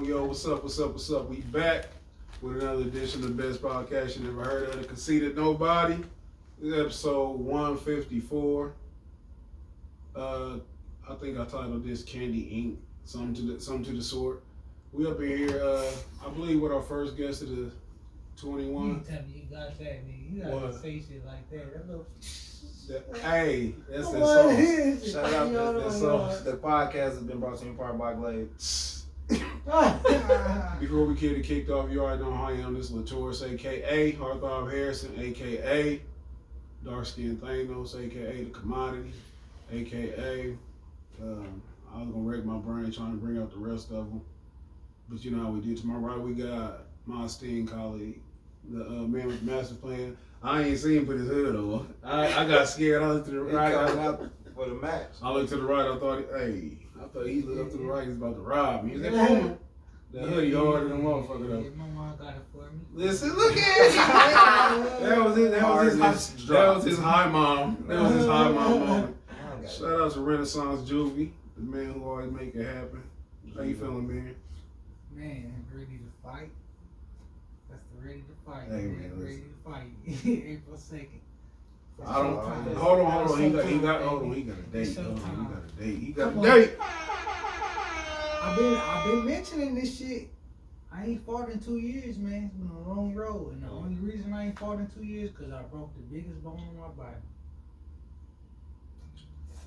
Yo, what's up? We back with another edition of the best podcast you never heard of, the Conceited Knowbody. This is episode 154. I think I titled this Candy Cayne, something to the sort. We up in here, I believe, with our first guest of the 21. You tell me you got that, nigga. You gotta say shit like that. That little... Hey, that's that song. Shout out that song. The podcast has been brought to you in part by Glade. Before we get it kicked off, you already know how I am. This is Latoris, a.k.a. Heartthrob Harrison, a.k.a. Dark Skin Thanos, a.k.a. The Commodity, a.k.a. I was going to wreck my brain trying to bring out the rest of them. But you know how we did. To my right, we got my esteemed colleague, the man with the master plan. I ain't seen him put his hood on. I got scared. I looked to the right. For the match. I looked to the right. I thought he looked up to the right. He's about to rob me. He's like, boom. That hoodie harder than a motherfucker though. Yeah, my mom got it for me. Listen, look at it. That was his high mom. That was his high mom moment. Shout out to Renaissance Juvie, the man who always make it happen. How you feeling, man? Man, ready to fight. That's the ready to fight. Hey, man, ready to fight. April 2nd. Hold on. He got a date. He got a date. I've been mentioning this shit. I ain't fought in 2 years, man. It's been a long road. And the only reason I ain't fought in 2 years because I broke the biggest bone in my body.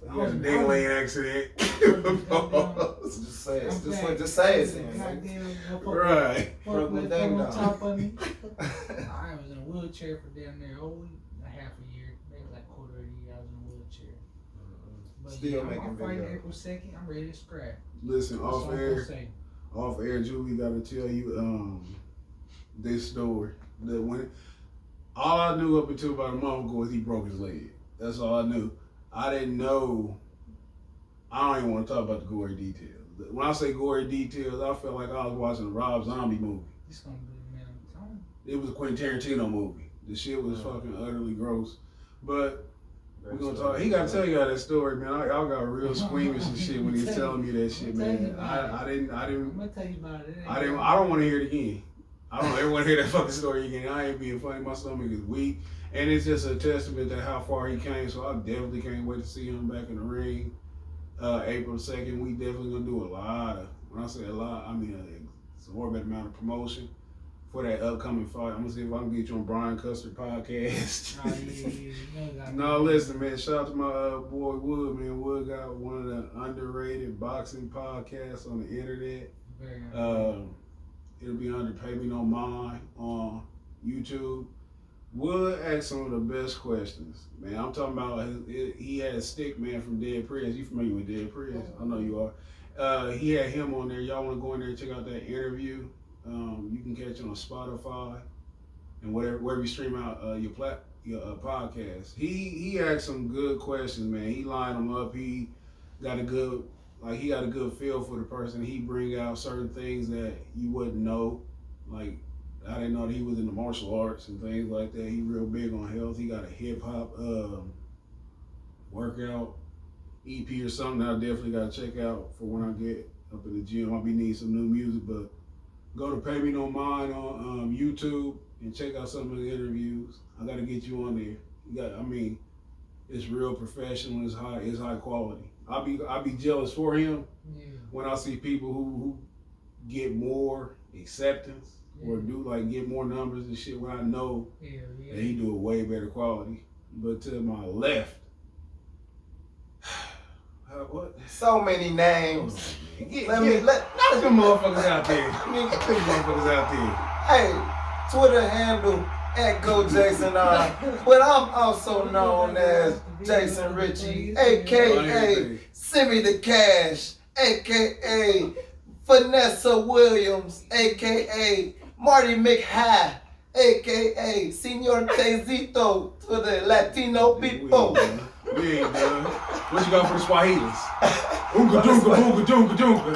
You had a ding lane accident. Just say it. Just say it. Right. Broke my thing on top of me. I was in a wheelchair for damn near half a year. Maybe like quarter of a year I was in a wheelchair. But still making I'm fighting videos. April 2nd. I'm ready to scrap. Listen, off air, Julie got to tell you this story. That when all I knew up until about a month ago was he broke his leg. That's all I knew. I didn't know. I don't even want to talk about the gory details. When I say gory details, I felt like I was watching a Rob Zombie movie. It's gonna be a man of time. It was a Quentin Tarantino movie. The shit was fucking utterly gross. But we're gonna talk. He gotta tell you all that story, man. I got real squeamish and shit when he's telling me that shit, man. I didn't. I'm gonna tell you about it. I don't want to hear it again. I don't ever want to hear that fucking story again. I ain't being funny. My stomach is weak, and it's just a testament to how far he came. So I definitely can't wait to see him back in the ring. April 2nd, we definitely gonna do a lot of. When I say a lot, I mean it's a morbid amount of promotion for that upcoming fight. I'm gonna see if I can get you on Brian Custer podcast. No, listen, man. Shout out to my boy Wood, man. Wood got one of the underrated boxing podcasts on the internet. It'll be under Pay Me No Mind on YouTube. Wood asked some of the best questions, man. I'm talking about he had Stick Man from Dead Prez. You familiar with Dead Prez? I know you are. He had him on there. Y'all want to go in there and check out that interview? You can catch it on Spotify and wherever you stream out your podcast. He asked some good questions, man. He lined them up. He got a good feel for the person. He bring out certain things that you wouldn't know. Like, I didn't know that he was in the martial arts and things like that. He real big on health. He got a hip hop workout EP or something that I definitely got to check out for when I get up in the gym. I'll be needing some new music, but go to Pay Me No Mind on YouTube and check out some of the interviews. I got to get you on there. It's real professional. It's high quality. I'll be jealous for him when I see people who get more acceptance or get more numbers and shit when I know that he do a way better quality. But to my left, what? So many names. Let them motherfuckers out there. Hey, Twitter handle @GoJason. But I'm also known as Jason Ritchie, aka Simi the Cash, aka Vanessa Williams, aka Marty McHigh, aka Senor Tezito to the Latino people. We ain't done. What you got for the Swahilis? Oonga doonga doonga.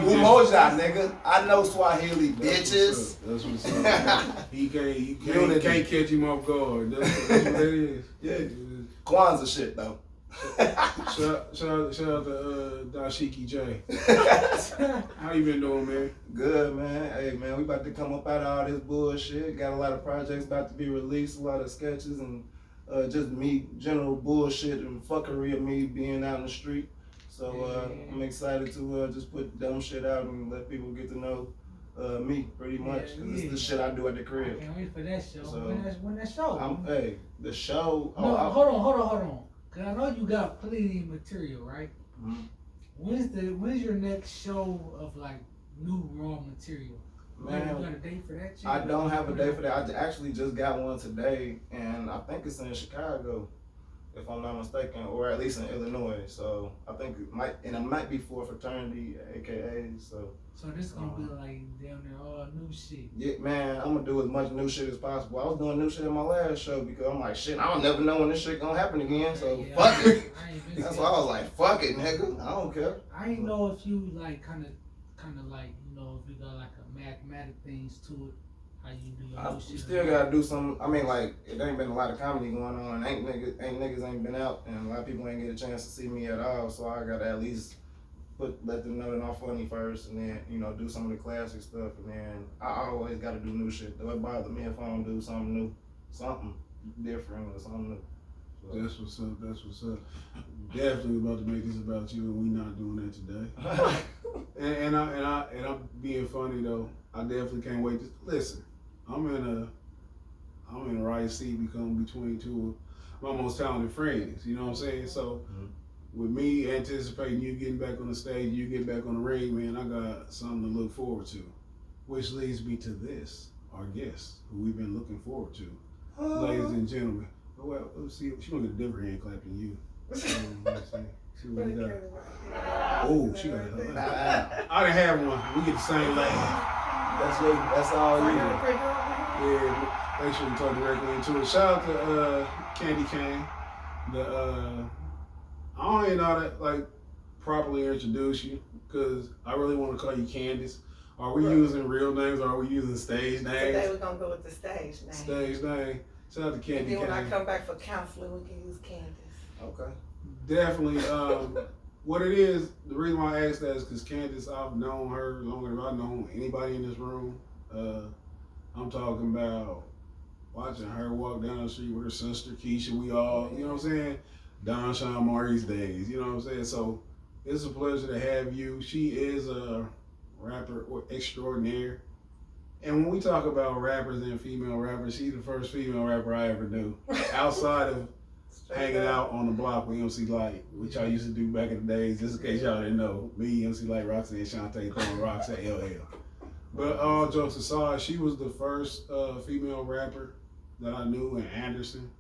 Umoja, nigga. I know Swahili, bitches. That's what's up. You can't catch him off guard. That's what it is. Yeah. Kwanzaa shit, though. Shout out to Dashiki J. How you been doing, man? Good, man. Hey, man, we about to come up out of all this bullshit. Got a lot of projects about to be released, a lot of sketches, and just me, general bullshit and fuckery of me being out in the street. So I'm excited to just put dumb shit out and let people get to know me, pretty much. Cause it's the shit I do at the crib. I can't wait for that show. So, when that show? Hey, the show. No, hold on. Cause I know you got plenty of material, right? Mm-hmm. When's your next show of like new raw material? Man, you got a date for that shit? I don't have a date for that. I actually just got one today, and I think it's in Chicago, if I'm not mistaken, or at least in Illinois. So I think it might be for a fraternity, aka. So this is gonna be like damn near all new shit. Yeah, man, I'm gonna do as much new shit as possible. I was doing new shit in my last show because I'm like, shit, I don't never know when this shit gonna happen again. So fuck it. That's why I was like, fuck it, nigga. I don't care. I ain't know if you like kind of like if you got like a mathematic things to it. How you do your new shit. Still gotta do some. I mean, like it ain't been a lot of comedy going on. Niggas ain't been out, and a lot of people ain't get a chance to see me at all. So I gotta at least let them know that I'm funny first, and then do some of the classic stuff, and then I always gotta do new shit. Though it bothers me if I don't do something new, something different or something new. So. That's what's up. Definitely about to make this about you, and we not doing that today. and I'm being funny though. I definitely can't wait to listen. I'm in the right seat between two of my most talented friends. You know what I'm saying? So with me anticipating you getting back on the stage, you get back on the ring, man, I got something to look forward to. Which leads me to this, our guest, who we've been looking forward to. Ladies and gentlemen. Well, let's see. She's gonna get a different hand clap than you. Let's see what we got. Oh, she got it. I didn't have one. We get the same laugh. That's all you. Yeah, make sure you talk directly into it. Shout out to Candy Cayne. I don't even know how to like properly introduce you because I really want to call you Candace. Are we using real names or are we using stage names? Today we're gonna go with the stage name. Stage name. Shout out to Candy Cayne. And then when I come back for counseling, we can use Candace. Okay. Definitely. What it is, the reason why I asked that is because Candace, I've known her longer than I've known anybody in this room. I'm talking about watching her walk down the street with her sister Keisha. We all, you know what I'm saying? Don Sean Murray's days, you know what I'm saying? So it's a pleasure to have you. She is a rapper extraordinaire. And when we talk about rappers and female rappers, she's the first female rapper I ever knew. Outside of hanging out on the block with MC Light, which I used to do back in the days, just in case y'all didn't know. Me, MC Light, Roxanne, Shantae, throwing rocks at LL. But all jokes aside, she was the first female rapper that I knew in Anderson.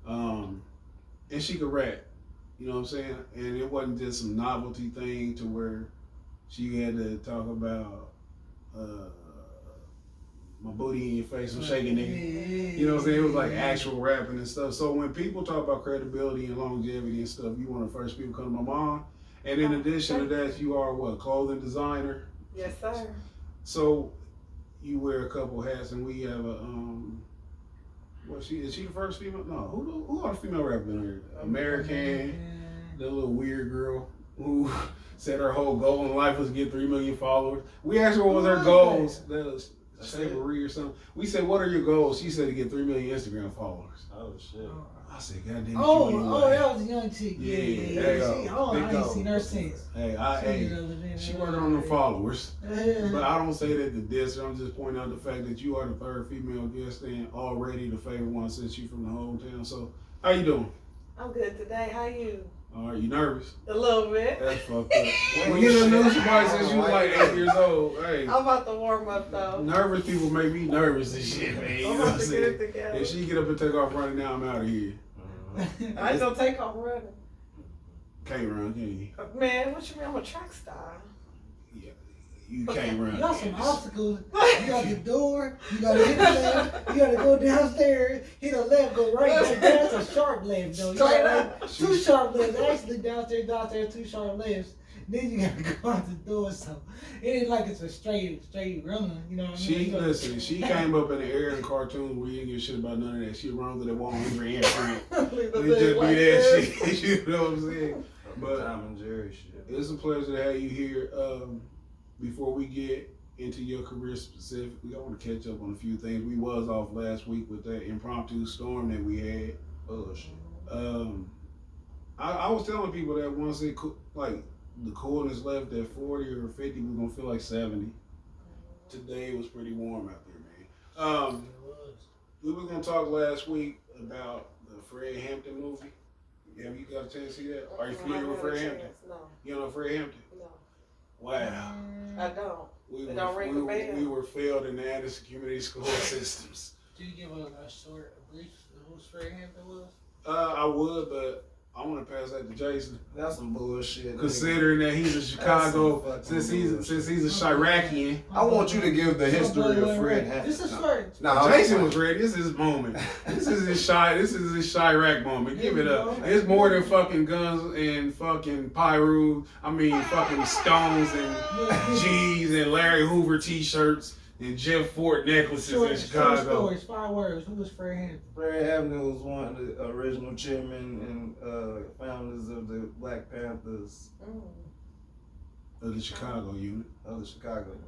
And she could rap, you know what I'm saying? And it wasn't just some novelty thing to where she had to talk about my booty in your face, I'm shaking nigga. You know what I'm saying? It was like actual rapping and stuff. So when people talk about credibility and longevity and stuff, you one of the first people come to my mind. And in addition to that, you are what, clothing designer? Yes, sir. So you wear a couple hats, and we have a is she the first female? No, who are the female rappers in here? American, the little weird girl who said her whole goal in life was to get 3 million followers. We asked her what was her goals. That was Shay Marie or something. We said, what are your goals? She said to get 3 million Instagram followers. Oh shit. I said, God damn it. That was a young chick. Yeah. I ain't seen her since. She working on the followers. But I don't say that to diss her. I'm just pointing out the fact that you are the third female guest and already the favorite one since you from the hometown. So, how you doing? I'm good today. How you? All right, you nervous? A little bit. That's fucked up. When you done knew somebody since you was like 8 years old, hey. I'm about to warm up though. Nervous people make me nervous and shit, man. You I'm know what about I'm to get it saying? together. If she get up and take off running now, I'm out of here. I ain't gonna take off running. Can't run, can you? Man, what you mean? I'm a track star. Yeah, you can't run. You got some obstacles. You got the door. You gotta hit the left. You gotta go downstairs. Hit a left. Go right. Go down. That's a sharp left, though. You got like 2 sharp lefts. Actually, downstairs, 2 sharp lefts. Then you gotta go out the door, so it ain't like it's a straight runner, you know what I mean? Listen, she came up in the era in cartoons where you didn't give a shit about none of that. She runs to the wall and bring imprint. It just be that shit, you know what I'm saying? But Tom and Jerry shit. It's a pleasure to have you here. Before we get into your career specifically, I want to catch up on a few things. We was off last week with that impromptu storm that we had. Oh shit. I was telling people that once it like the coolness left at 40 or 50, we're gonna feel like 70. Today was pretty warm out there, man. We were gonna talk last week about the Fred Hampton movie. Have you got a chance to see that? Are you familiar with Fred Hampton? No. You know Fred Hampton? No. Wow. I don't. We were failed in the Anderson community school systems. Do you give a brief who Fred Hampton was? I would, but I want to pass that to Jason. That's some bullshit. Considering that he's a Chicago, since he's a Chiracian. I want you to give the history of Fred Hampton. This is short. No, Jason was ready. This is his moment. This is his Chirac moment. Give it up. It's more than fucking guns and fucking pyro. I mean fucking Stones and G's and Larry Hoover t-shirts and Jeff Ford necklaces in Chicago. Short stories, 5 words. Who was Fred Hampton? Fred Hampton was one of the original chairmen and founders of the Black Panthers Of the Chicago unit. of the Chicago unit.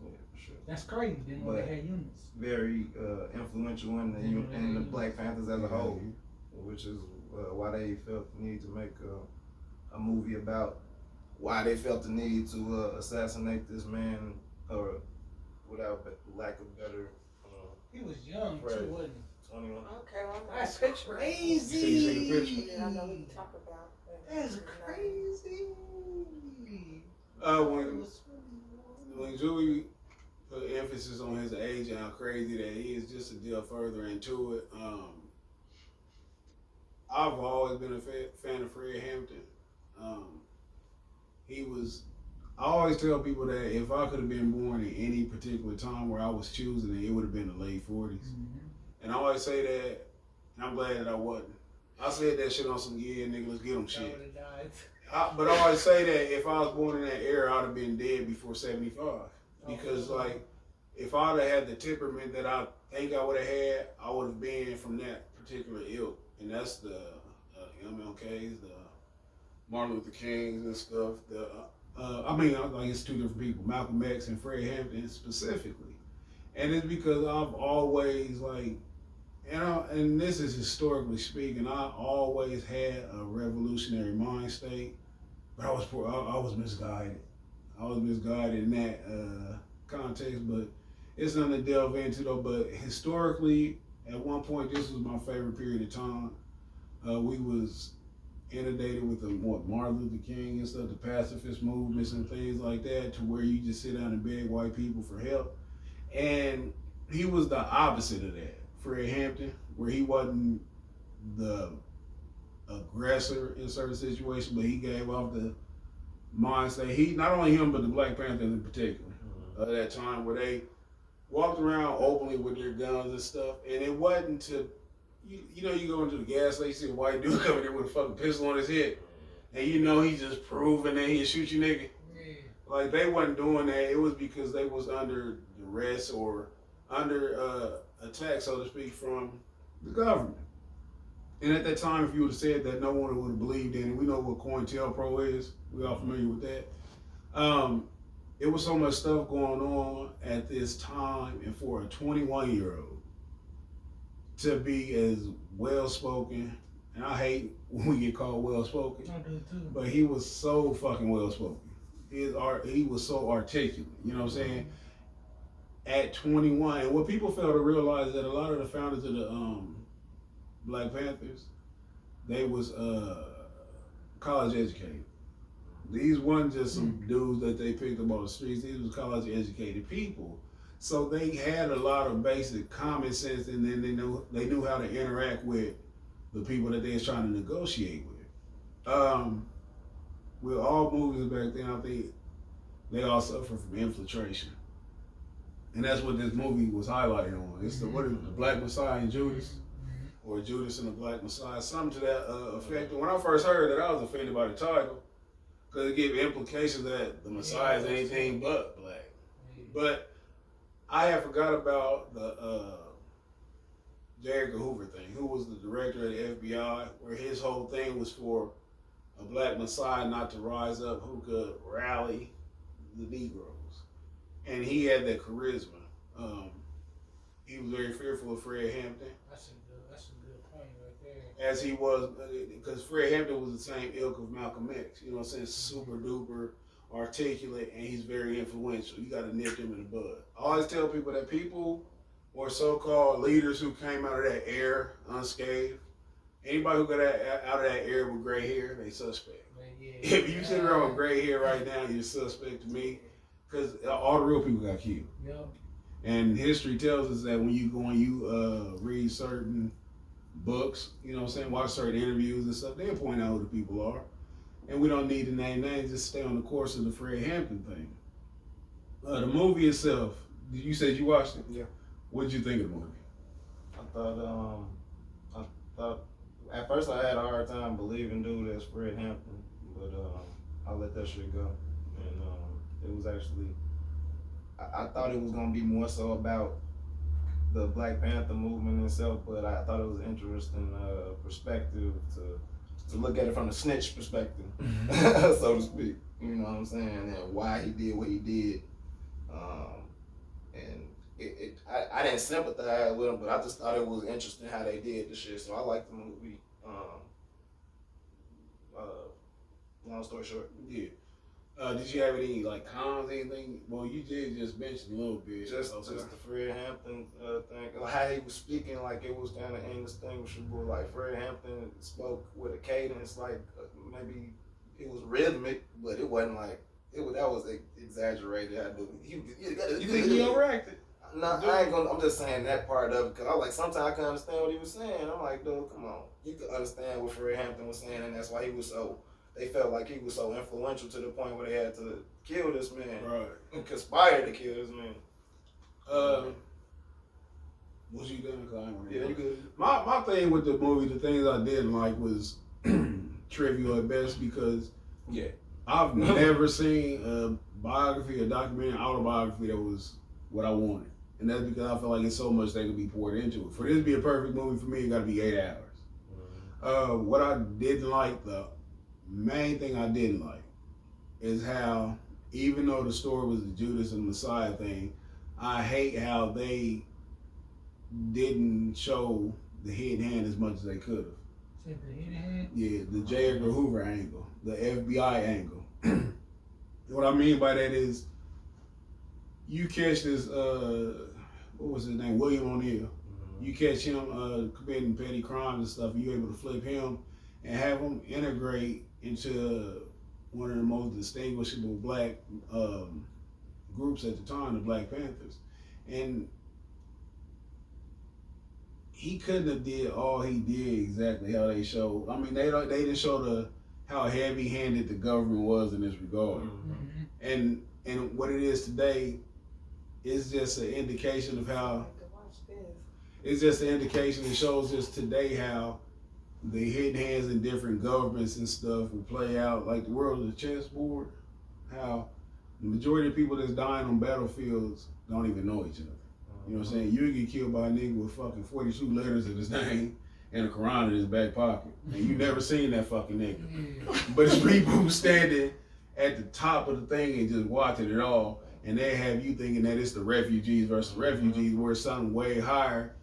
Yeah, for sure. That's crazy. Didn't know they had units. Very influential in the Black Panthers as a whole, which is why they felt the need to make a movie about why they felt the need to assassinate this man, or without lack of better. He was young too, wasn't he? 21. Okay, well, That's picture. crazy. So you see the picture? Yeah, I know we can talk about that. That's crazy. When Julie put emphasis on his age and how crazy that he is, just to delve further into it, I've always been a fan of Fred Hampton. I always tell people that if I could have been born in any particular time where I was choosing it, it would have been the late 40s. And I always say that, and I'm glad that I wasn't. I said that shit on some, yeah, nigga, let's get them shit. But I always say that if I was born in that era, I'd have been dead before 75. Because, like, if I'd have had the temperament that I think I would have had, I would have been from that particular ilk. And that's the MLKs, the Martin Luther Kings and stuff. Like it's two different people, Malcolm X and Fred Hampton specifically. And it's because I've always, like, and this is historically speaking, I always had a revolutionary mind state, but I was misguided. I was misguided in that context, but it's nothing to delve into though. But historically, at one point, this was my favorite period of time. We was inundated with Martin Luther King and stuff, the pacifist movements and things like that, to where you just sit down and beg white people for help. And he was the opposite of that, Fred Hampton, where he wasn't the aggressor in certain situations, but he gave off the mindset. He, not only him, but the Black Panthers in particular, at that time where they walked around openly with their guns and stuff, and it wasn't to, you know, you go into the gas station, see a white dude coming there with a fucking pistol on his head, and you know he's just proving that he'll shoot you, nigga. Yeah. Like, they wasn't doing that. It was because they was under duress or under attack, so to speak, from the government. And at that time, if you would have said that, no one would have believed in it. We know what COINTELPRO is. We all familiar with that. It was so much stuff going on at this time, and for a 21-year-old to be as well-spoken, and I hate when we get called well-spoken, I do too. but he was so fucking well-spoken. He was so articulate, you know what I'm saying? At 21, and what people fail to realize is that a lot of the founders of the Black Panthers, they was college educated. These weren't just some dudes that they picked up on the streets. These was college educated people. So they had a lot of basic common sense, and then they knew how to interact with the people that they was trying to negotiate with. With all movies back then, I think they all suffered from infiltration. And that's what this movie was highlighted on. It's the Black Messiah and Judas, or Judas and the Black Messiah, something to that effect. And when I first heard that, I was offended by the title, because it gives implications that the Messiah is anything but black. But I had forgot about the J. Edgar Hoover thing, who was the director of the FBI, where his whole thing was for a black Messiah not to rise up who could rally the Negroes. And he had that charisma. He was very fearful of Fred Hampton. That's a good point right there. As he was, because Fred Hampton was the same ilk of Malcolm X. You know what I'm saying? Super duper articulate, and he's very influential. You got to nip him in the bud. I always tell people that people or so-called leaders who came out of that era unscathed, anybody who got out of that era with gray hair, they suspect. If you sit around with gray hair right now, you're suspect to me, because all the real people got killed. Yep. And history tells us that when you go and you read certain books, you know what I'm saying, watch certain interviews and stuff, they'll point out who the people are. And we don't need to name names, just stay on the course of the Fred Hampton thing. The movie itself, you said you watched it? Yeah. What did you think of the movie? I thought at first I had a hard time believing dude as Fred Hampton, but I let that shit go. And it was actually, I thought it was gonna be more so about the Black Panther movement itself, but I thought it was an interesting perspective to look at it from the snitch perspective, so to speak. You know what I'm saying? And why he did what he did. And I didn't sympathize with him, but I just thought it was interesting how they did the shit. So I liked the movie. Long story short. Yeah. Did you have any like cons, anything? Well, you did just mention a little bit. Just the Fred Hampton thing, like how he was speaking, like it was kind of indistinguishable. Like Fred Hampton spoke with a cadence, like maybe it was rhythmic, but it wasn't like that was exaggerated. You think he overacted? No, I ain't gonna. I'm just saying that part of it because I like sometimes I can understand what he was saying. I'm like, dude, come on, you can understand what Fred Hampton was saying, and that's why he was so. They felt like he was so influential to the point where they had to kill this man, right? And conspire to kill this man. Was you done? Yeah, you good. My thing with the movie, the things I didn't like was trivial at best because I've never seen a biography, a documentary, autobiography that was what I wanted. And that's because I feel like it's so much that could be poured into it. For this to be a perfect movie for me, it got to be 8 hours. What I didn't like, the main thing I didn't like, is how, even though the story was the Judas and Messiah thing, I hate how they didn't show the hidden hand as much as they could have. Said the hidden hand? Yeah, the J. Edgar Hoover angle, the FBI angle. What I mean by that is, you catch this, what was his name, William O'Neill. You catch him committing petty crimes and stuff, you able to flip him and have him integrate into one of the most distinguishable black groups at the time, the Black Panthers. And he couldn't have did all he did exactly how they showed. I mean, they didn't show how heavy-handed the government was in this regard. And what it is today is just an indication of how. It's just an indication. It shows us today how the hidden hands in different governments and stuff will play out like the world of the chessboard. How the majority of people that's dying on battlefields don't even know each other. You know what I'm saying? You get killed by a nigga with fucking 42 letters in his name and a Quran in his back pocket. And you never seen that fucking nigga. But it's people who standing at the top of the thing and just watching it all. And they have you thinking that it's the refugees versus refugees, where it's something way higher,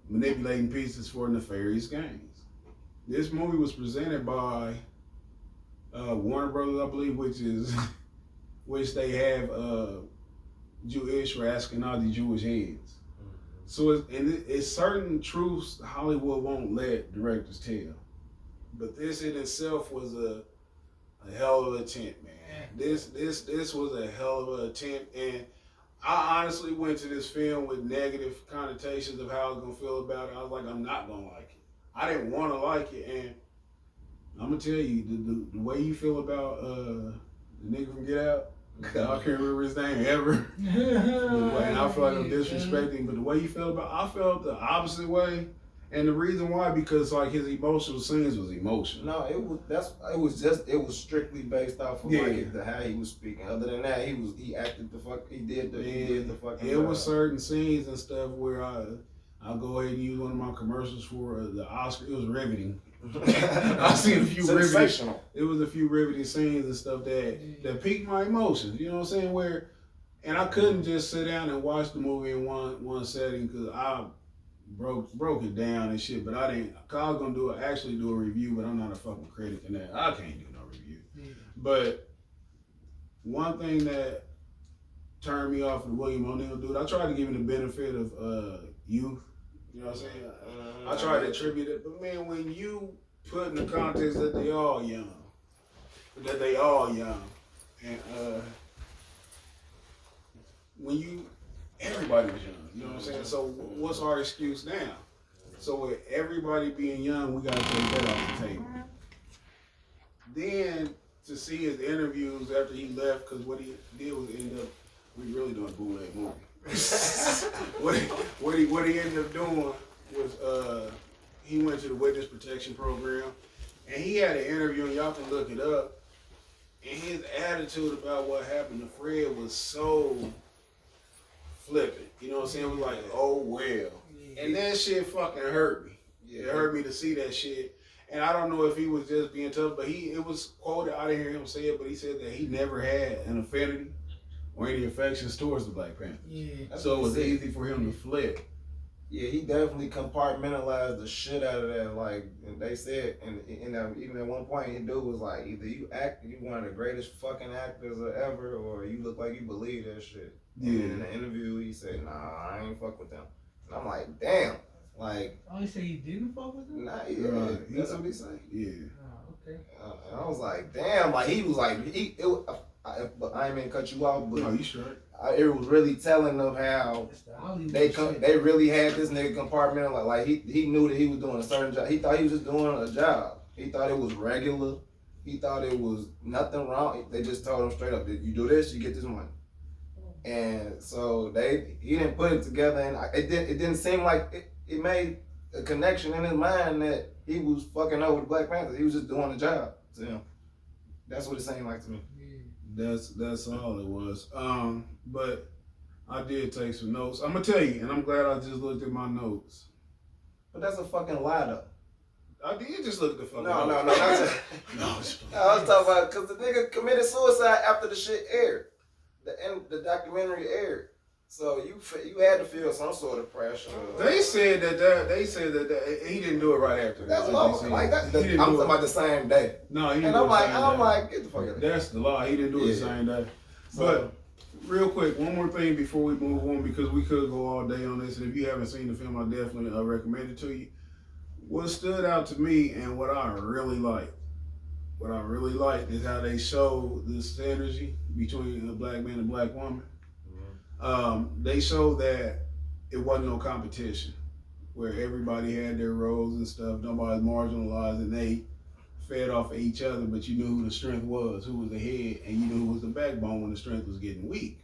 manipulating pieces for nefarious gains. This movie was presented by Warner Brothers, I believe, which they have Jewish or Ashkenazi Jewish heads. So it's certain truths Hollywood won't let directors tell. But this in itself was a hell of an attempt, man. This was a hell of an attempt, and I honestly went to this film with negative connotations of how I was gonna feel about it. I was like, I'm not gonna like it. I didn't want to like it, and I'm gonna tell you the way you feel about the nigga from Get Out. I can't remember his name ever. And I feel like I'm disrespecting, but the way you felt about, I felt the opposite way. And the reason why, because like his emotional scenes was emotional. No, it was strictly based off of like how he was speaking. Other than that, he acted the fuck, he did the fucking. It was certain scenes and stuff where I'll go ahead and use one of my commercials for the Oscar. It was riveting. I've seen a few riveting. It was a few riveting scenes and stuff that piqued my emotions. You know what I'm saying? And I couldn't just sit down and watch the movie in one setting because I broke it down and shit. But I didn't. Cause I was gonna actually do a review, but I'm not a fucking critic in that. I can't do no review. Yeah. But one thing that turned me off of the William O'Neill dude, I tried to give him the benefit of youth. You know what I'm saying? I tried to attribute it, but man, when you put in the context that they all young, and when everybody was young, you know what I'm saying? So what's our excuse now? So with everybody being young, we gotta take that off the table. Then to see his interviews after he left, because what he did was end up, we really doing a bootleg movie. what he ended up doing was he went to the witness protection program, and he had an interview, and y'all can look it up. And his attitude about what happened to Fred was so flippant. You know what I'm saying? It was like, oh well. And that shit fucking hurt me. It hurt me to see that shit. And I don't know if he was just being tough, but it was quoted, I didn't hear him say it, but he said that he never had an affinity or any affections towards the Black Panthers. Yeah. So it was easy for him to flip. Yeah, he definitely compartmentalized the shit out of that. Like they said, and even at one point, his dude was like, either you one of the greatest fucking actors ever, or you look like you believe that shit. Yeah. And in the interview, he said, nah, I ain't fuck with them. And I'm like, damn. Like, oh, he said he didn't fuck with them? Nah, yeah, that's what he said. Yeah. Oh, okay. And I was like, damn. Like he was like, but I ain't mean to cut you off, but no, you sure? It was really telling of how they really had this nigga compartmental. Like he knew that he was doing a certain job. He thought he was just doing a job. He thought it was regular. He thought it was nothing wrong. They just told him straight up that you do this, you get this money. And so he didn't put it together, and it didn't seem like it made a connection in his mind that he was fucking over the Black Panthers. He was just doing a job to him. That's what it seemed like to me. That's all it was. But I did take some notes. I'm gonna tell you, and I'm glad I just looked at my notes. But that's a fucking lie, though. I did just look at the fucking notes. No, I was talking about because the nigga committed suicide after the shit aired. The documentary aired. So you had to feel some sort of pressure. They said that he didn't do it right after. That's low. Like I'm talking about the same day. No, he didn't. And I'm like, get the fuck out of here. That's the lie. He didn't do it the same day. But real quick, one more thing before we move on, because we could go all day on this, and if you haven't seen the film, I definitely recommend it to you. What stood out to me and what I really liked is how they show the synergy between a black man and a black woman. They showed that it wasn't no competition, where everybody had their roles and stuff. Nobody's marginalized, and they fed off of each other. But you knew who the strength was, who was the head, and you knew who was the backbone when the strength was getting weak.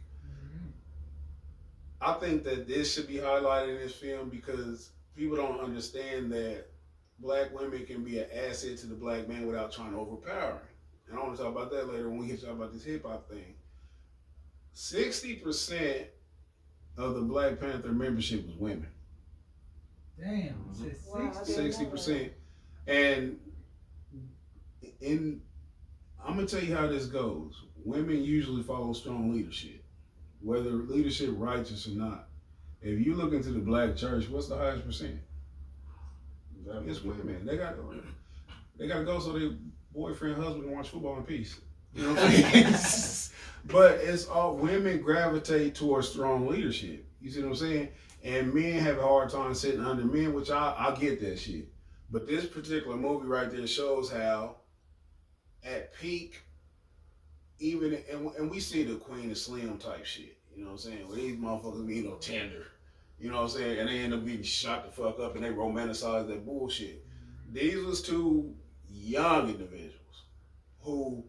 I think that this should be highlighted in this film because people don't understand that black women can be an asset to the black man without trying to overpower him. And I want to talk about that later when we get to talk about this hip hop thing. 60% of the Black Panther membership was women. Damn, 60%. And I'm gonna tell you how this goes. Women usually follow strong leadership, whether leadership righteous or not. If you look into the black church, what's the highest percent? It's women. They gotta go so their boyfriend, husband can watch football in peace. You know what I'm saying? But it's all women gravitate towards strong leadership. You see what I'm saying? And men have a hard time sitting under men, which I get that shit. But this particular movie right there shows how at peak, and we see the Queen of Slim type shit. You know what I'm saying? Where these motherfuckers be tender. You know what I'm saying? And they end up getting shot the fuck up and they romanticize that bullshit. These was two young individuals who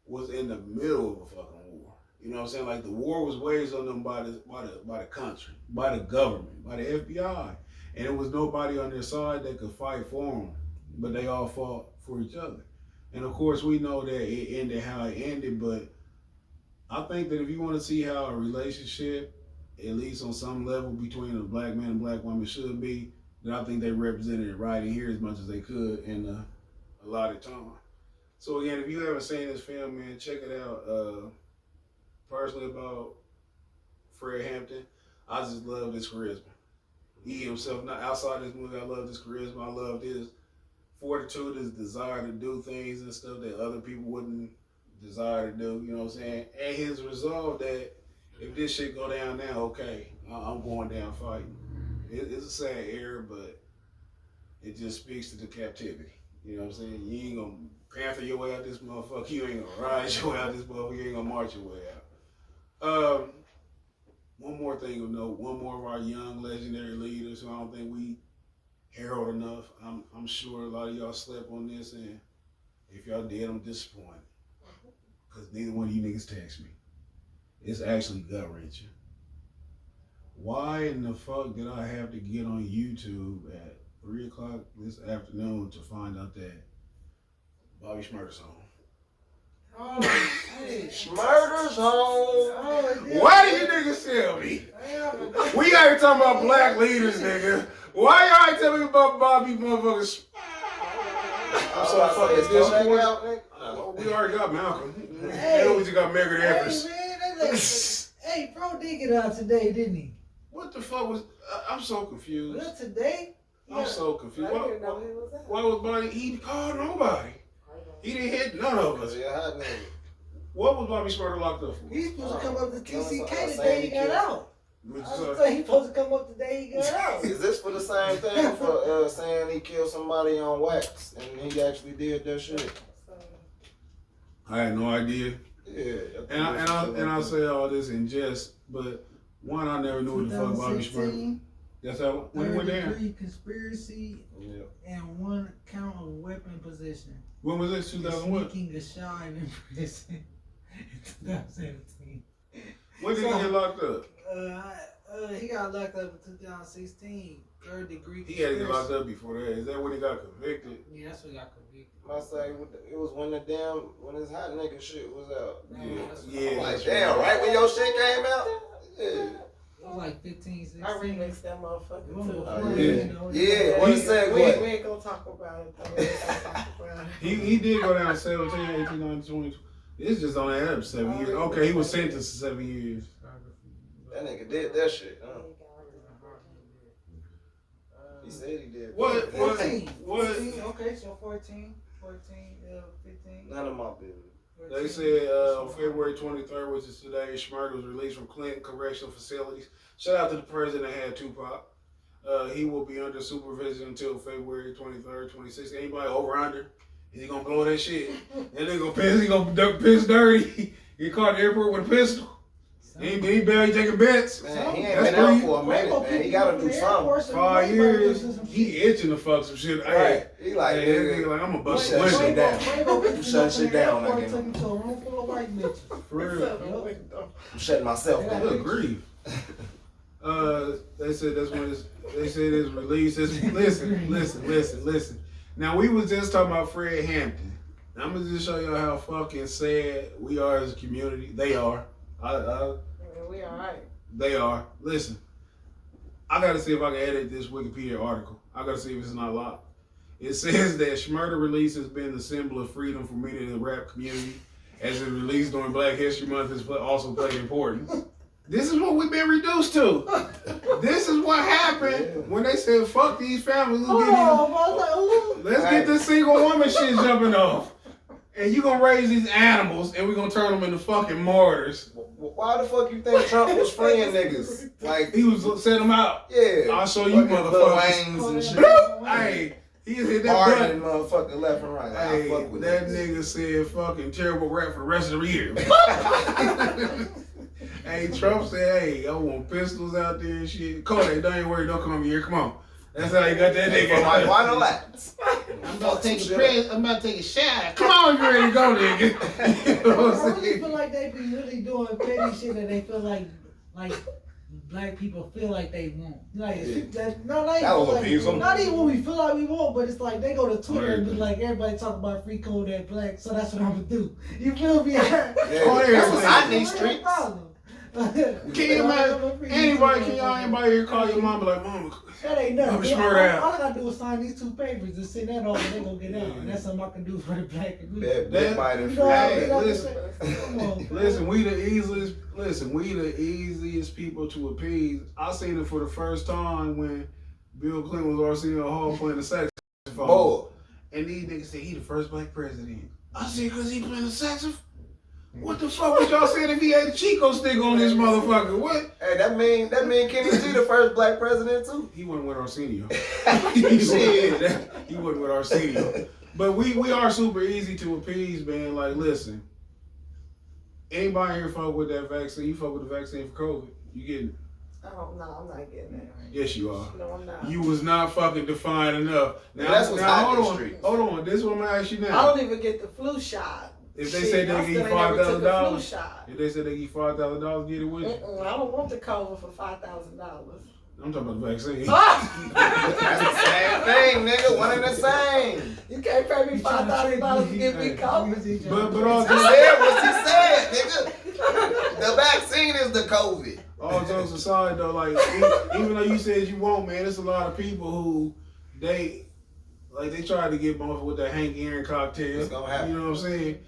was in the middle of a fucking war. You know what I'm saying? Like the war was waged on them by the country, by the government, by the FBI. And it was nobody on their side that could fight for them, but they all fought for each other. And of course, we know that it ended how it ended, but I think that if you want to see how a relationship, at least on some level, between a black man and black woman should be, then I think they represented it right in here as much as they could in a lot of time. So again, if you haven't seen this film, man, check it out. Personally, about Fred Hampton, I just love his charisma. He himself, not outside this movie, I love his charisma. I love his fortitude, his desire to do things and stuff that other people wouldn't desire to do, you know what I'm saying? And his resolve that if this shit go down now, okay, I'm going down fighting. It's a sad era, but it just speaks to the captivity. You know what I'm saying? You ain't gonna panther your way out this motherfucker. You ain't gonna ride your way out this motherfucker. You ain't gonna march your way out. One more thing to note, one more of our young legendary leaders who I don't think we herald enough. I'm sure a lot of y'all slept on this, and if y'all did, I'm disappointed. Because neither one of you niggas text me. It's actually gut-wrenching. Why in the fuck did I have to get on YouTube at 3 o'clock this afternoon to find out that Bobby Schmurda's home? Oh, hey. Schmurda's home. Oh, Why do you niggas tell me? We out here talking about black leaders, nigga. Why y'all ain't tell me about Bobby motherfuckers? I'm so fucking disappointed. We already got Malcolm. Hey. And we just got Megan Evers. Hey, man, hey, bro did get out today, didn't he? What the fuck was... I'm so confused. Well, today? I'm so confused. I didn't know he was out. Why was Bobby... He called nobody. He didn't hit none of us. Yeah, hot nigga. What was Bobby Schmurda locked up for? He's supposed to come up to TCK the Sandy day he got Kill. out. Which I is, was saying he's supposed to come up the day he got out. Is this for the same thing for saying he killed somebody on wax and he actually did that shit? I had no idea. Yeah. And I say all this in jest, but one, I never knew what the fuck Bobby Schmurda. 2016, That's how when he went down. third-degree conspiracy Yeah. and 1 count of weapon possession. When was this? 2001. Sneaking a shot in prison in 2017. When did he get locked up? He got locked up in 2016. 3rd degree. He had to get locked up before that. Is that when he got convicted? Yeah, that's when he got convicted. I say it was when this hot nigga shit was out. Yeah. I'm like, damn, right when your shit came out? Yeah. It was like 15, 16. I remixed that motherfucker It was too. before, Yeah. you know, Yeah, what it said, We what? ain't gonna talk about it though. We ain't gonna talk about it. He did go down 17, 18, 19, 20. It's just on that up 7 years. Okay, he was sentenced to 7 years. That nigga did that shit, huh? He said he did. What? 14. What? 14, okay, so 14, 15. None of my business. 14. They said on February 23rd, which is today, Schmurda was released from Clinton Correctional Facilities. Shout out to the president that had Tupac. He will be under supervision until February 23rd, 26th. Anybody over under, he gonna blow that shit. That nigga gonna piss, he gonna duck piss dirty. He caught at the airport with a pistol. He barely taking bets. Man, he ain't That's been out pretty- for a minute, man. He gotta do something. 5 years, he itching to fuck some shit. Hey, Right. He like, hey, that nigga, nigga like, I'm gonna bust shut some shit window. down. You shut shit down, I I took guess. him to a room full of white bitches. For real. I'm shutting myself down. Good grief. They said that's when they said it's released. Listen. Now we was just talking about Fred Hampton. Now, I'm gonna just show y'all how fucking sad we are as a community. They are. We alright. They are. Listen, I gotta see if I can edit this Wikipedia article. I gotta see if it's not locked. It says that Schmurda release has been the symbol of freedom for many in the rap community, as it released during Black History Month has also played important. This is what we've been reduced to. This is what happened when they said, fuck these families. Let's get this single woman shit jumping off. And you gonna raise these animals and we gonna turn them into fucking martyrs. Why the fuck you think Trump was freeing niggas? Like, He was set them out. yeah. I'll show you fucking Lil motherfuckers. Waynes and shit. Bloop! Hey, he hit that Hardening button. motherfucker left and right. Hey, I fuck with that niggas. nigga said fucking terrible rap for the rest of the year. Hey, Trump said, hey, I want pistols out there and shit. Kodak, don't even worry, don't come here. Come on. That's how you got that nigga. Like, why no lats? I'm about to take a press. I'm about to take a shot. Come on, you ready to go, nigga. You know what I I'm really saying? feel like they be really doing petty shit that they feel like black people feel like they want. Like Yeah. That will appease them. not even what we feel like we want, but it's like they go to Twitter and be like, everybody talk about free Kodak Black, so that's what I'm gonna do. You feel me? Yeah, that's what I need streets. Can you imagine anybody here call your mom be like, Mama, That ain't nothing. Bobby Schmurda All I gotta do is sign these 2 papers and send that over and they gonna get out. And that's something I can do for the black community. That might have Hey, listen. Come on, listen, we the easiest people to appease. I seen it for the first time when Bill Clinton was Arsenio Hall playing the saxophone. Boy. And these niggas said he the first black president. I said, cause he playing the saxophone? What the fuck was y'all saying if he had a Chico stick on this motherfucker? What? Hey, that mean Kenny G the first black president too. He wasn't with Arsenio. Shit. He wasn't with Arsenio. But we are super easy to appease, man. Like, listen. Anybody here fuck with that vaccine? You fuck with the vaccine for COVID? You getting it? Oh, no, I'm not getting that. Yes, you are. No, I'm not. You was not fucking defined enough. Now, that's what's hot in the hold streets. on. This is what I'm gonna ask you I now. don't even get the flu shot. If they Shit, say they I give you still ain't never took a flu $5,000, shot. if they say they give you $5,000, get it with you. I don't want the COVID for $5,000. I'm talking about the vaccine. That's the same thing, nigga. One and the same. You can't pay me $5,000 to get me COVID. But all He jokes, said what he said, nigga. The vaccine is the COVID. all jokes aside, though, like even though you said you won't, man, there's a lot of people who they try to get bumped with that Hank Aaron cocktail. It's gonna happen. You know what I'm saying?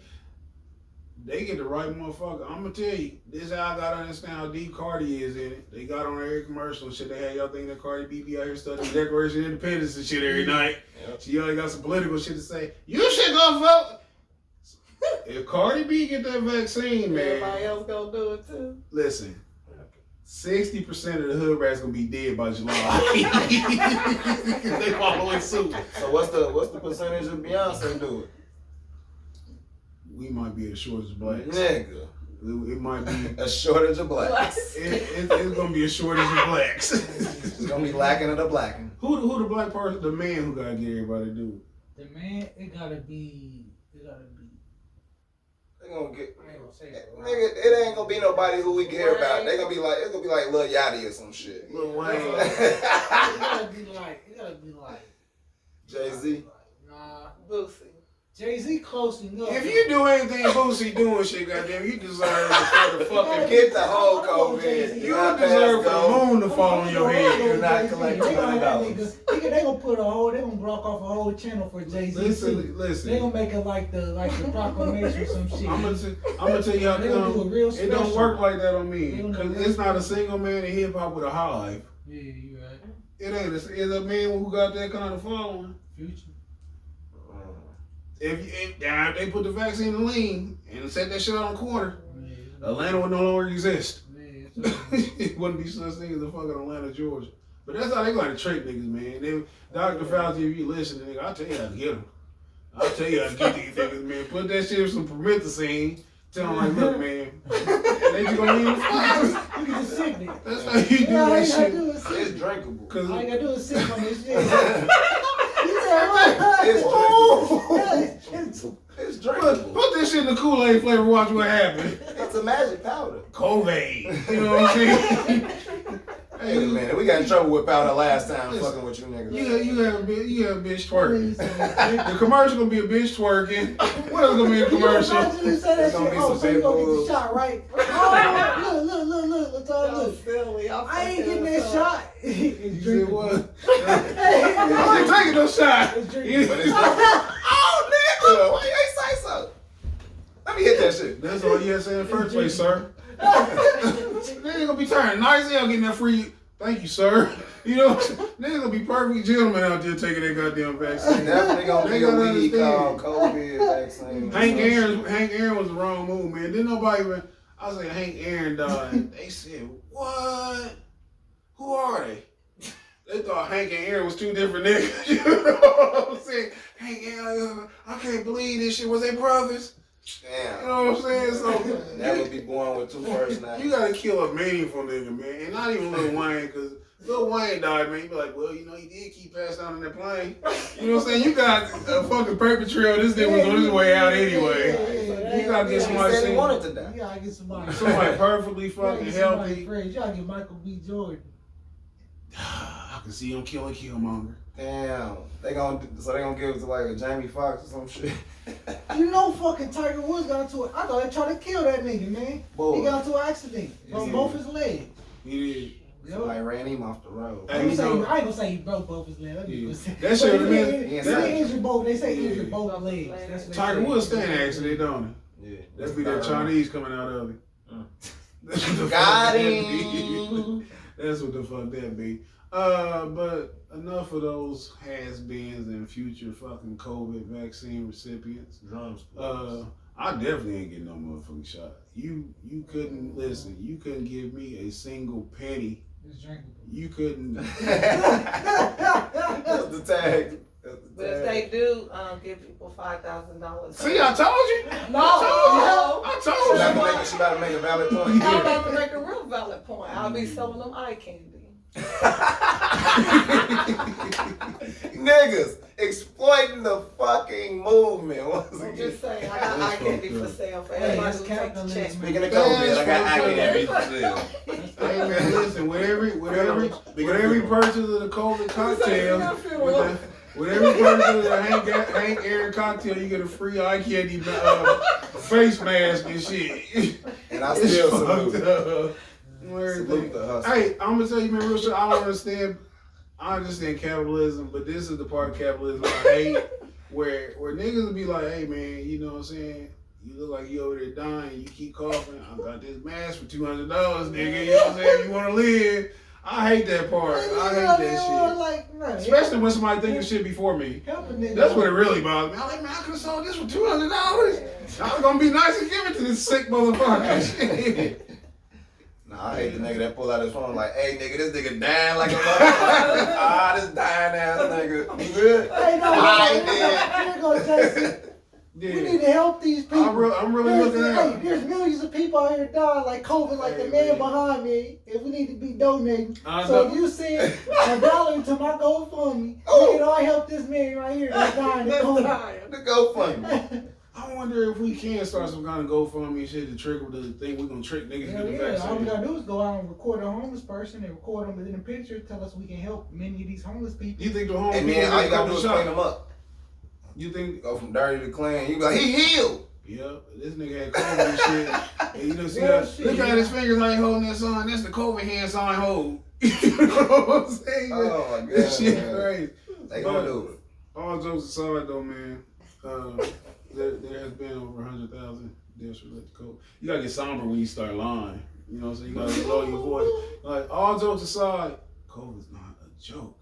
They get the right motherfucker. I'm gonna tell you, this is how I gotta understand how deep Cardi is in it. They got on every commercial and shit. They had y'all thinking that Cardi B be out here studying Declaration of Independence and shit every night. Yep. She always got some political shit to say. You should go vote. If Cardi B get that vaccine, man, Everybody else gonna do it too. listen. 60% of the hood rats gonna be dead by July. They following suit. So what's the percentage of Beyonce do it? We might be the shortest of blacks. Nigga. It might be. A shortage of blacks. It's gonna be a shortage of blacks. It's gonna be lacking of the blacking. Who the black person? The man who gotta get everybody to do it. The man, it gotta be. They gonna get I ain't gonna say it. nigga, it ain't gonna be nobody who we care about. They gonna be like, it's gonna be like Lil Yachty or some shit. Lil Wayne. It gotta be like. Jay-Z. Nah, Boosie. Jay-Z close enough. If you do anything Boosie doing shit, goddamn, you deserve the fucking. Get the whole COVID. You deserve for the moon to fall on your head. You're not collecting $20. They gonna put they gonna block off a whole channel for Jay-Z. Listen. They gonna make it like the proclamation or some shit. I'm gonna tell you how They gonna do a come real it don't special. work like that on me. They gonna do Cause it's not a single man in hip hop with a hive. Yeah, you right. It ain't. It's a man who got that kind of following. Future. If they put the vaccine in lean and set that shit on the corner, Yeah. Atlanta would no longer exist. Yeah, It wouldn't be such thing as a fucking Atlanta, Georgia. But that's how they gonna trick niggas, man. Dr. Fauci, if you listen, nigga, I'll tell you how to get them. I'll tell you how to get these niggas, man. Put that shit in some promethazine. Tell them like, look, man, they just gonna leave the fuck. Look at the sickness. That's how you do Yeah, all that you gotta shit. do is It's sick. drinkable. Cause All you gotta do is sip on this shit. It's drinkable. It's drinkable. put this shit in the Kool-Aid flavor, watch what happens. It's a magic powder. COVID. You know what I'm saying? Wait a minute, we got in trouble with powder last time fucking with you niggas. You have a bitch twerking. The commercial gonna be a bitch twerking. What else gonna be a commercial? You say that It's gonna shit. be Oh, some so you gonna get Pitbulls. the shot, right? Oh, look. Let's all Y'all look. silly. I ain't getting that shot. It's You said drinkable. what? Hey, I ain't taking no shot. It's drinkable. But it's oh nigga, why you ain't say so? Let me hit that shit. That's all you had to say in the first place, sir. Nigga gonna be turning nice hell getting that free. Thank you, sir. You know, nigga gonna be perfect gentlemen out there taking that goddamn vaccine. Definitely gonna They be a gotta weed understand. called COVID vaccine. Hank Aaron was the wrong move, man. Didn't nobody even. I was like, Hank Aaron died. They said, what? Who are they? They thought Hank and Aaron was two different niggas. You know what I'm saying? Hank Aaron, I can't believe this shit. Was they brothers? Damn. You know what I'm saying? So That would be born with 2 first names. you gotta kill a meaningful nigga, man, and not even Lil Wayne, cause Lil Wayne died, man. You be like, well, you know, he did keep passing out in that plane. You know what I'm saying? You got a fucking perpetrator. This nigga was on his way out anyway. You gotta get somebody. He said he wanted to die. You gotta get somebody. Somebody perfectly fucking healthy. You gotta get Michael B. Jordan. I can see him killing Killmonger. Damn. They gonna give it to like a Jamie Foxx or some shit. You know fucking Tiger Woods got into it. I thought they tried to kill that nigga, man. Boy. He got into an accident. Broke both his legs. He did. Somebody ran him off the road. Hey, I ain't gonna say he broke both his legs. Yeah. That shit would've been. He injured both. They say he Yeah. injured both legs. That's what they Tiger say. Woods staying accident, don't Yeah. it? That's be that Chinese coming out of it. That's what the Got fuck that him. be. That's what the fuck that be. But enough of those has-beens and future fucking COVID vaccine recipients. Drums. I definitely ain't getting no motherfucking shot. You couldn't listen. You couldn't give me a single penny. It's drinkable. You couldn't. That's the tag. But if they do give people $5,000. See, I told you. No. I She told you. about to make a valid point. I'm about to make a real valid point. I'll be selling them eye candy. Niggas exploiting the fucking movement. Once I'm again. just saying, I got eye candy for sale for everybody who takes the check. Speaking of COVID, I got eye candy for sale. Hey man, listen. With every purchase of the COVID cocktail, with every purchase of the Hank Aaron cocktail, you get a free eye candy face mask and shit. And I still salute. Salute the hustle. Hey, I'm gonna tell you, man, real shit. I understand capitalism, but this is the part of capitalism I hate, where niggas will be like, hey man, you know what I'm saying? You look like you over there dying, you keep coughing. I got this mask for $200, nigga. You know what I'm saying? You wanna live? I hate that part. I hate that shit. Especially when somebody thinking shit before me. That's what it really bothers me. I'm like, man, I could have sold this for $200. I was gonna be nice and give it to this sick motherfucker. Shit. Nah, I hate the nigga that pull out his phone like, hey nigga, this nigga dying like a motherfucker. This dying ass nigga. You good? Hey, no, I here goes Jason. We need to help these people. I'm really looking at it. There's millions of people out here dying like COVID, like the man behind me. If we need to be donating. So if you send $1 to my GoFundMe, we can all help this man right here that's dying of COVID. The GoFundMe. I wonder if we can start some kind of GoFundMe shit to trigger the thing we're gonna trick niggas to get the vaccine. All we gotta do is go out and record a homeless person and record them in a picture, tell us we can help many of these homeless people. You think the homeless And people then all you gotta do is shot? clean them up. You think? Go from dirty to clean. You be like, he healed. Yeah, this nigga had COVID and shit. And you know, see that? Look at his fingers how he holding that sign. That's the COVID hand sign hold. You know what I'm saying? Oh my god. This shit man. crazy. They gonna do it. All jokes aside though, man, there has been over 100,000 deaths related to COVID. You gotta get somber when you start lying. You know what I'm saying? You gotta lower your voice. Like, all jokes aside, COVID's not a joke.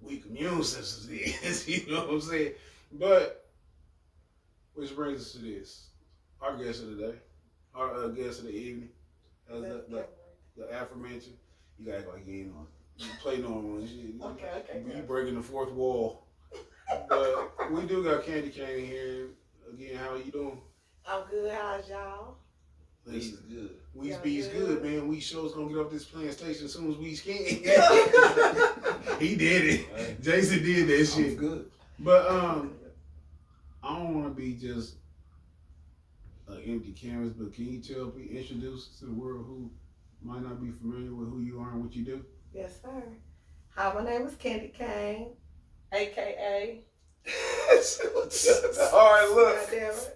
Weak immune systems is, you know what I'm saying? But, which brings us to this. Our guest of the day, our guest of the evening, the aforementioned, you gotta act like you ain't on. You play normal and shit. Okay. You breaking the fourth wall. But we do got Candy Cayne here. Again, how you doing? I'm good. How's y'all? This is good. We's Yeah, B's good. good, man. We show's gonna get off this playing station as soon as we can. He did it. Hey. Jason did that I'm shit. good. But I don't want to be just an empty canvas. But can you introduce to the world who might not be familiar with who you are and what you do? Yes, sir. Hi, my name is Candy Cayne, a.k.a. That's a hard look. Goddamn it.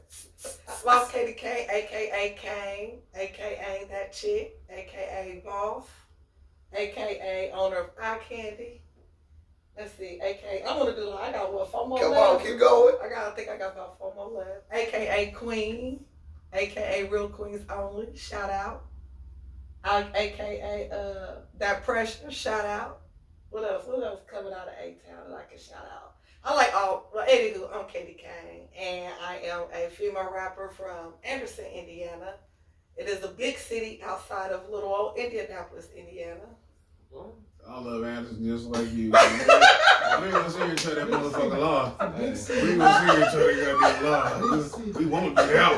Well, Candy Cayne, a.k.a. Kane, a.k.a. that chick, a.k.a. boss, a.k.a. owner of Eye Candy. Let's see, a.k.a. I'm gonna do. I got what, 4 more Come left? on, keep going. I think I got about 4 more left. A.k.a. Queen, a.k.a. Real Queens Only. Shout out. A.k.a. That Pressure. Shout out. What else? What else coming out of A-Town that I can shout out? I like all. Well, anywho, I'm Candy Cayne, and I am a female rapper from Anderson, Indiana. It is a big city outside of little old Indianapolis, Indiana. I love Anderson just like you. Man. ain't gonna sit here and tell that motherfucker lie. We Big ain't city. gonna sit here and tell that goddamn lie. We want to get out.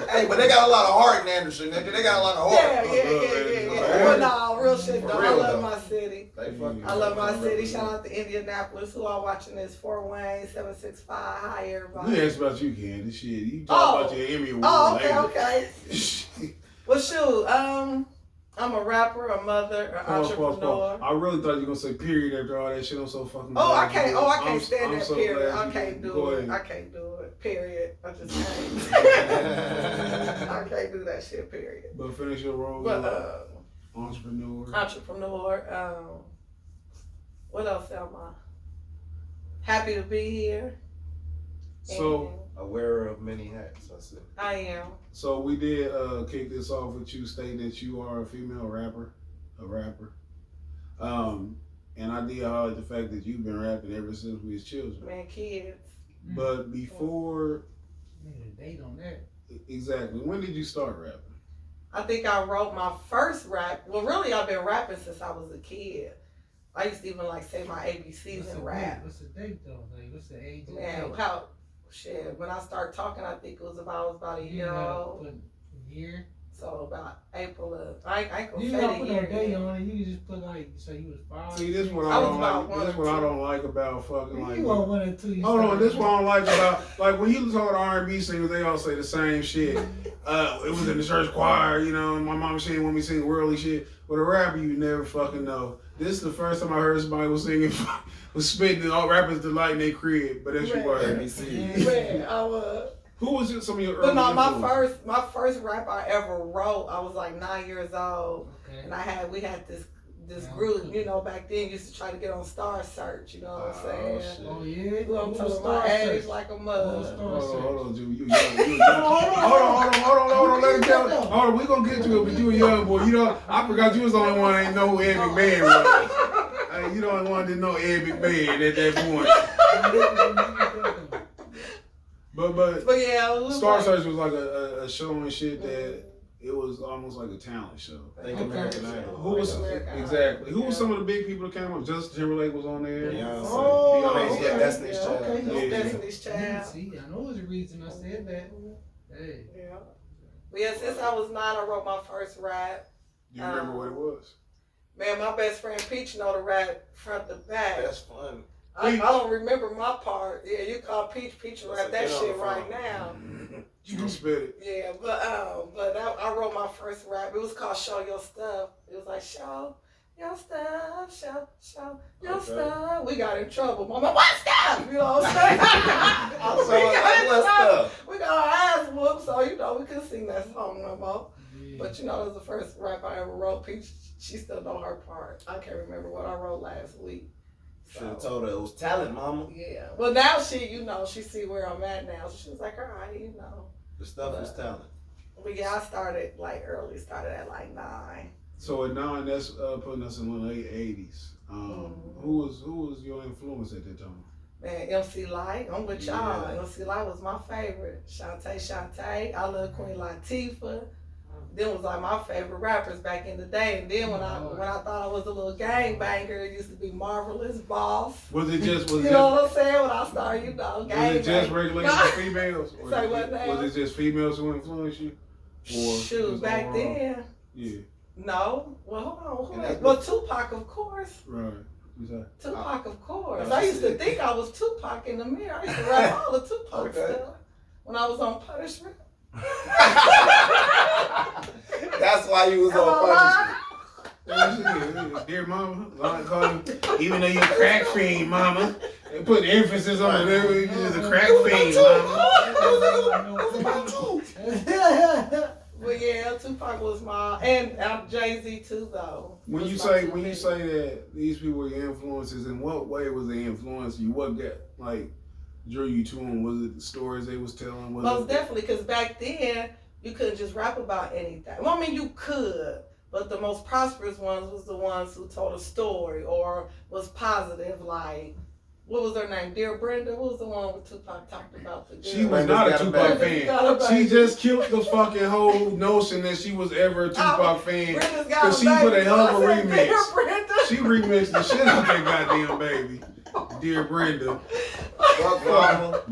Hey, but they got a lot of heart in Anderson, nigga. They got a lot of heart. Yeah. Well, nah, real shit though. I love my city. They I love my city. Shout out to Indianapolis. Who all watching this? Fort Wayne, 765. Hi, everybody. We asked about you, Candy. Shit, you talk about your Emmy award. Oh, okay. Well, shoot. I'm a rapper, a mother, an entrepreneur. I really thought you were gonna say period after all that shit. I'm so fucking. I can't stand that so period. glad I can't do go it. ahead. I can't do it. Period. I just can't. I can't do that shit. Period. But finish your role. But Entrepreneur. What else am I? Happy to be here. So aware of many hats. That's it. I am. So we did kick this off with you stating that you are a female rapper, and I did highlight the fact that you've been rapping ever since we was children. Man, kids. But before, Date on that. exactly, when did you start rapping? I think I wrote my first rap. Well, really, I've been rapping since I was a kid. I used to even say my ABCs and rap. What's the date though? Like, what's the age? Man, when I started talking, I think it was about a year old. A year? So about April I ain't gonna You say don't the put year. no date on it. You just put so you was 5. See, this is what I I was don't about like. This is what I don't like about fucking You want 1 or 2. Hold on, this is what I don't like about when you listen to the R&B singers, they all say the same shit. It was in the church choir, my mama she didn't want me to sing worldly shit. But a rapper, you never fucking know. This is the first time I heard somebody was singing, was spitting all rappers delight in their crib. But that's your word. Man, I was. Who was some of your early But no, influences? my first rap I ever wrote, I was 9 years old, Okay. and we had this group, back then used to try to get on Star Search, you know what I'm saying? Oh yeah. Well, I'm telling my age like a mother. Hold on, Ju. You young. Hold on. Let him tell. Hold on, we gonna get to it, but you a young boy. I forgot you was the only one that ain't know who Ed McMahon was. You the only one that didn't know Ed McMahon at that point. But yeah, Star Search was like a show and shit that it was almost like a talent show. Think American Idol. Who was exactly? Who was some of the big people that came up? Justin Timberlake was on there. Beyonce. Yeah, Destiny's Child. Okay. Destiny's Child. See, I know there's a reason I said that. Hey. Yeah. But yeah, since I was 9, I wrote my first rap. Do you remember what it was? Man, my best friend Peach know the rap front to back. That's fun. I don't remember my part. Yeah, you call Peach will rap that shit right now. You can spit it. Yeah, but I wrote my first rap. It was called Show Your Stuff. It was like, show your stuff, show your stuff. We got in trouble. Mama, what stuff? You know what I'm saying? We got our ass whooped, so we couldn't sing that song no more. Yeah. But that was the first rap I ever wrote. Peach, she still know her part. I can't remember what I wrote last week. Should have told her it was talent, mama. Yeah. Well, now she see where I'm at now. So she was like, all right, The stuff was talent. But yeah, I started early. Started at 9. So at 9, that's putting us in the late 80s. Who was your influence at that time? Man, MC Light. I'm with y'all. Yeah. MC Light was my favorite. Shantae. I love Queen Latifah. Them was my favorite rappers back in the day. And then when I thought I was a little gangbanger, it used to be Marvelous Boss. Was it just you know what I'm saying? When I started, gang. Was it just regulated to females? Say what now? Was it just females who influenced you? Shoot, back then. Yeah. No. Well, hold on. Well, Tupac, of course. Right. Tupac, of course. I used to think I was Tupac in the mirror. I used to rap all the Tupac stuff when I was on punishment. That's why you was on punishment. Dear mama, even though you're a crack fiend, mama, they put emphasis on it. You're just a crack fiend, mama. Well, yeah, Tupac was and Jay-Z too, though. When you say that these people were your influences, in what way was they influencing you? What drew you to them? Was it the stories they was telling? Most definitely, because back then you couldn't just rap about anything. Well, I mean, you could, but the most prosperous ones was the ones who told a story or was positive, like. What was her name? Dear Brenda? What was the one with Tupac talked about? She was not a Tupac fan. She just killed the fucking whole notion that she was ever a Tupac fan. Because she put a hell of a remix. She remixed the shit out that goddamn baby. Dear Brenda. Fuck mama.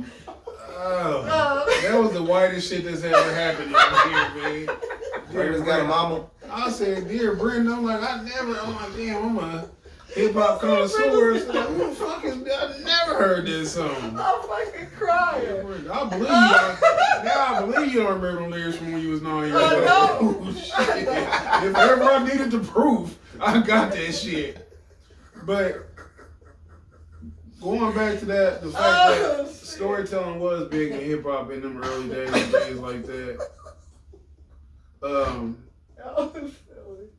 That was the whitest shit that's ever happened over here, man. Brenda's got a mama. I said, dear Brenda, I'm like, I'm like, damn, I'm a hip-hop connoisseur. So like, who the fuck is that? I never heard this song. I'm fucking crying. I believe you. Now I believe you don't remember the lyrics from when you was 9 years old. I know. Oh, shit. If ever I needed the proof, I got that shit. But going back to that, the fact that storytelling was big in hip hop in them early days and things like that.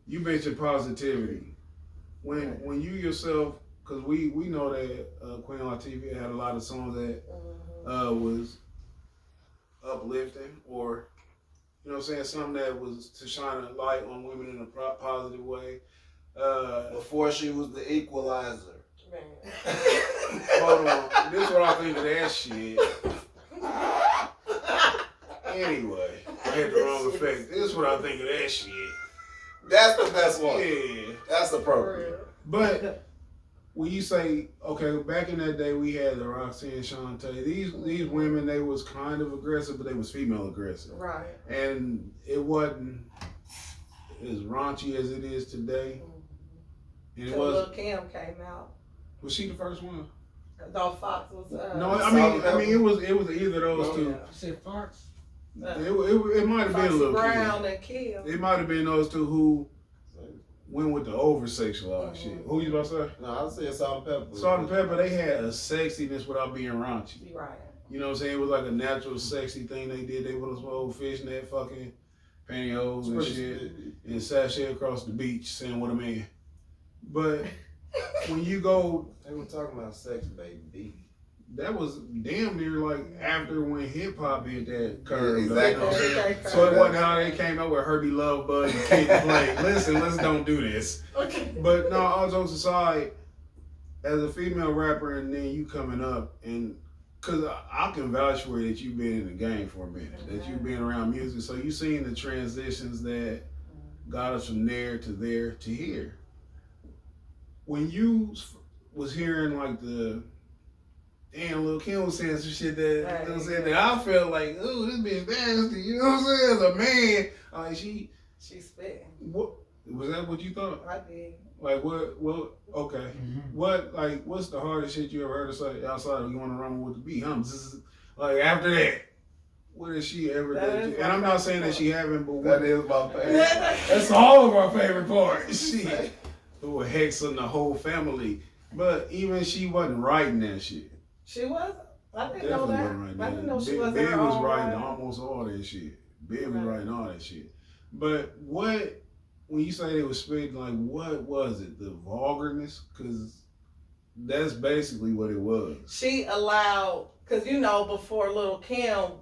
You mentioned positivity. When you yourself, because we know that Queen Latifah had a lot of songs that was uplifting, or you know what I'm saying, something that was to shine a light on women in a positive way. Before she was the equalizer. Man. Hold on, this is what I think of that shit. Anyway, I had the wrong effect. This is what I think of that shit. That's the best one. Yeah. That's appropriate. But when you say, okay, back in that day we had the Roxanne and Shantae. These women, they was kind of aggressive, but they was female aggressive. Right. And it wasn't as raunchy as it is today. And it was. Lil' Kim came out. Was she the first one? No, Fox was. No, I mean, it was either of those two. You said Fox? It might have been a little Brown and Kim. It might have been those two who went with the over sexualized shit. Who you about to say? No, I said Salt and Pepper. Salt and Pepper, they had a sexiness without being raunchy. Right. You know what I'm saying? It was like a natural sexy thing they did. They put those old fishnet fucking pantyhose and shit and sashay across the beach saying what a man. But when you go, they were talking about sex, baby. that was damn near like after when hip hop hit that curve. Exactly. You know what I'm saying? So it wasn't how they came up with Herbie Love Bud and Kid and Play. Listen, let's don't do this. Okay. But no, all jokes aside, as a female rapper and then you coming up, and because I can vouch for you that you've been in the game for a minute, that you've been around music, so you've seen the transitions that got us from there to here. When you was hearing like the damn Lil' Kim was saying some shit that, you know what I'm saying, that I felt like, ooh, this bitch nasty, you know what I'm saying? As a man, like She spitting. what was that what you thought? I did. Like what okay. What's the hardest shit you ever heard her say outside of you want to run with the beat? Like after that, what has she ever done? And I'm not saying that she haven't, but That is my favorite. that's all of our favorite part. Shit. Threw a hex on the whole family. But even she wasn't writing that shit. She wasn't? I didn't know Definitely that. wasn't writing I that. didn't know she wasn't Big her was own writing writer. almost all that shit. Big was Right. writing all that shit. But when you say they was spitting, like, what was it? The vulgarness? Because that's basically what it was. She allowed, because you know, before Lil' Kim,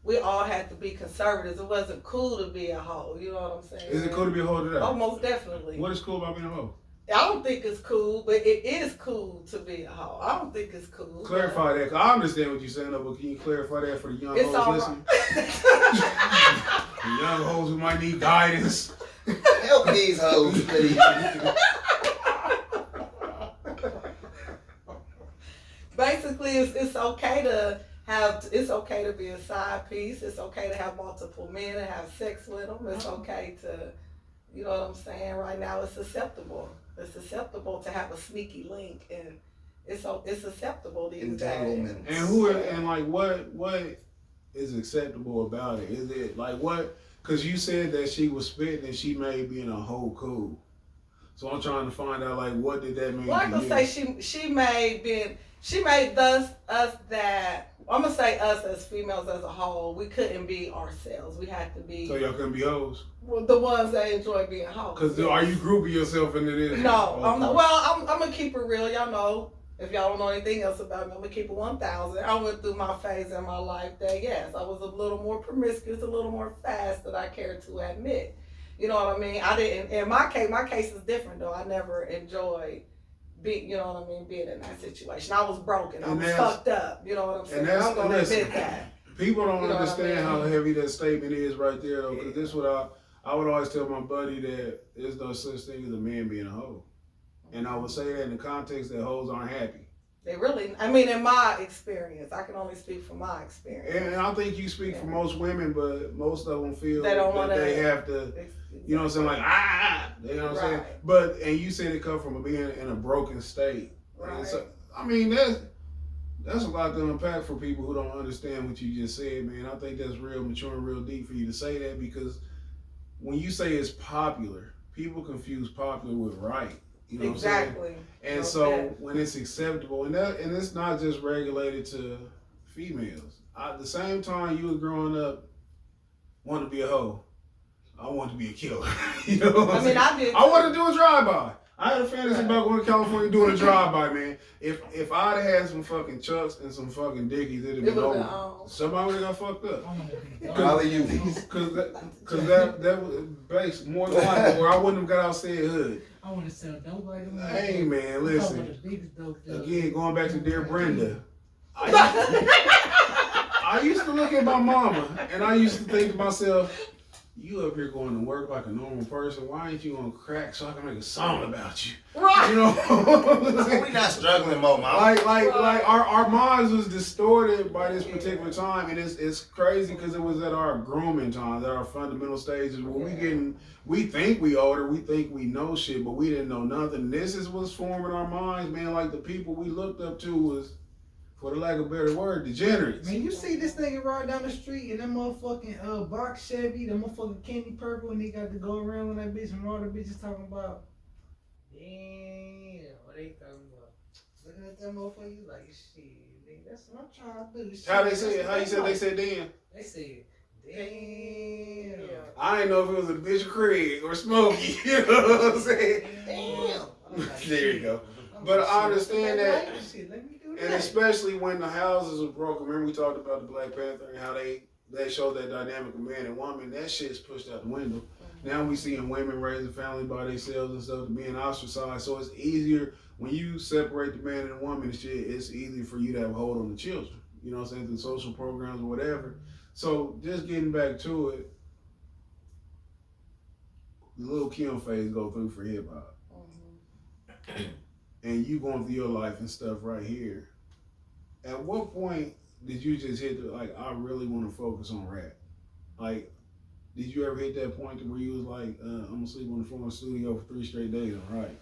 we all had to be conservatives. It wasn't cool to be a hoe. You know what I'm saying? Is it cool to be a hoe today? Oh, most definitely. What is cool about being a hoe? I don't think it's cool, but it is cool to be a hoe. I don't think it's cool. Clarify that, 'cause I understand what you're saying, though, but can you clarify that for the young It's hoes all listening? right. The young hoes who might need guidance. Help these hoes, please. Basically, it's okay to have. It's okay to be a side piece. It's okay to have multiple men and have sex with them. It's okay to, you know what I'm saying. Right now, it's acceptable. It's acceptable to have a sneaky link, and it's acceptable these days. Entanglement. And what is acceptable about it? Is it like what? Because you said that she was spitting and she made being a hoe cool. So I'm trying to find out, like, what did that mean Well, I'm to gonna you? say she made us that. I'm gonna say us as females as a whole. We couldn't be ourselves. We had to be So y'all couldn't be hoes? the ones that enjoy being hoes. Because are you grouping yourself into this? No, I'm not. Okay. Well, I'm gonna keep it real. Y'all know, if y'all don't know anything else about me, I'm gonna keep it 1,000. I went through my phase in my life that, yes, I was a little more promiscuous, a little more fast than I care to admit. You know what I mean? I didn't. In my case is different though. I never enjoyed being in that situation. I was broken. I And was that's- fucked up. You know what I'm saying? and that's- I'm gonna and listen, admit that. People don't You know what I understand mean? how heavy that statement is right there, though. Because this is what I would always tell my buddy, that there's no such thing as a man being a hoe. And I would say that in the context that hoes aren't happy. They really, I mean, in my experience, I can only speak from my experience. And I think you speak for most women, but most of them feel They don't that wanna, they have to, you know what I'm saying, like, you know what I'm saying? But, and you said it come from being in a broken state. Right. And so, I mean, that's a lot to unpack for people who don't understand what you just said, man. I think that's real mature and real deep for you to say that, because when you say it's popular, people confuse popular with right. You know exactly. what I'm saying? And so when it's acceptable, and it's not just regulated to females. At the same time you was growing up wanting to be a hoe, I wanted to be a killer. You know what I'm saying? I did. I wanted to do a drive-by. I had a fantasy about going to California doing a drive-by, man. If I'd had some fucking Chucks and some fucking Dickies, it'd have been over. Somebody would have got fucked up. All of you. Cause that was based more than likely, or I wouldn't have got out said hood. I want to sell dope like them. Hey man, listen. Again, going back to Dear Brenda, I used to look at my mama and I used to think to myself, you up here going to work like a normal person, why ain't you on crack so I can make a song about you? Right. You know? We not struggling, Mo, mama. Like our minds was distorted by this particular time, and it's crazy because it was at our grooming times, at our fundamental stages where we think we older, we think we know shit, but we didn't know nothing. This is what's forming our minds, man. Like the people we looked up to was, for the lack of a better word, degenerates. Man, you see this nigga ride down the street and that motherfucking box Chevy, the motherfucking candy purple, and he got to go around with that bitch and all the bitches talking about, damn, what they talking about? Looking at that motherfucker, you like, shit, nigga, that's what I'm trying to do. Shit, How they say it? How you said they said damn? They said, damn. I didn't know if it was a bitch of Craig or Smokey. You know what I'm saying? Damn. There you go. But I understand that. Shit, let me do And that. especially when the houses were broken. Remember we talked about the Black Panther and how they showed that dynamic of man and woman. That shit's pushed out the window. Now we seeing women raising family by themselves and stuff, being ostracized. So it's easier when you separate the man and the woman and shit. It's easier for you to have a hold on the children. You know what I'm saying? Through social programs or whatever. So just getting back to it, the little Kim phase go through for hip hop. And you going through your life and stuff right here. At what point did you just hit the, like, I really want to focus on rap? Like, did you ever hit that point where you was like, I'm gonna sleep on the floor in the studio for 3 straight days, all right?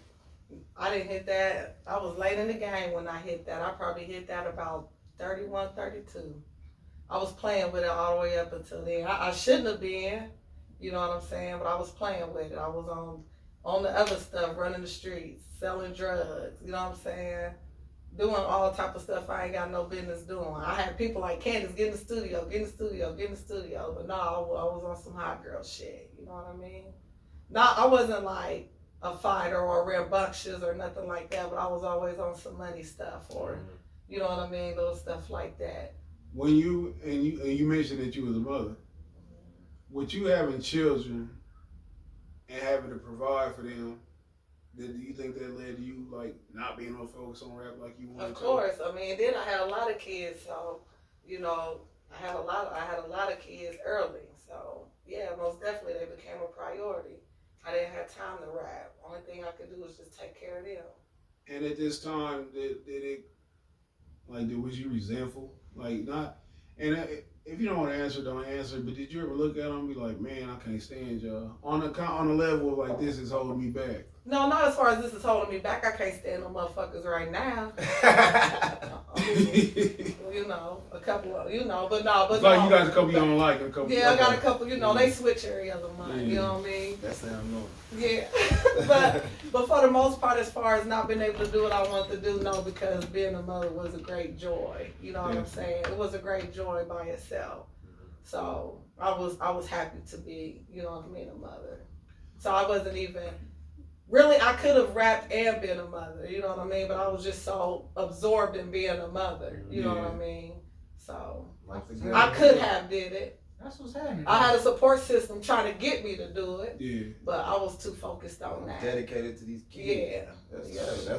I didn't hit that. I was late in the game when I hit that. I probably hit that about 31, 32. I was playing with it all the way up until then. I shouldn't have been, you know what I'm saying, but I was playing with it. I was on the other stuff, running the streets, selling drugs, you know what I'm saying? Doing all type of stuff I ain't got no business doing. I had people like, Candace, get in the studio. But no, I was on some hot girl shit, you know what I mean? No, I wasn't like a fighter or rambunctious or nothing like that, but I was always on some money stuff or, you know what I mean, little stuff like that. When you mentioned that you was a mother, with you having children and having to provide for them, do you think that led to you like not being able to focus on rap like you wanted to? Of course. I mean, then I had a lot of kids, so you know, I had a lot of kids early. So yeah, most definitely they became a priority. I didn't have time to rap. Only thing I could do was just take care of them. And at this time, was you resentful? Like not, and if you don't want to answer, don't answer. But did you ever look at them and be like, man, I can't stand y'all on a level of like this is holding me back? No, not as far as this is holding me back. I can't stand no motherfuckers right now. You know, a couple of, you know, but no, but like no. You got a couple you don't like, and a couple. Yeah, I got a couple. You know, they switch every other month. You know what I mean? That sound normal. Yeah, but for the most part, as far as not being able to do what I want to do, no, because being a mother was a great joy. You know what I'm saying? It was a great joy by itself. So I was happy to be, you know what I mean, a mother. So I wasn't even really. I could have rapped and been a mother. You know what I mean? But I was just so absorbed in being a mother. You know what I mean? So I could have did it. That's what's happening. I had a support system trying to get me to do it. Yeah. But I was too focused on that. Dedicated to these kids. Yeah. That's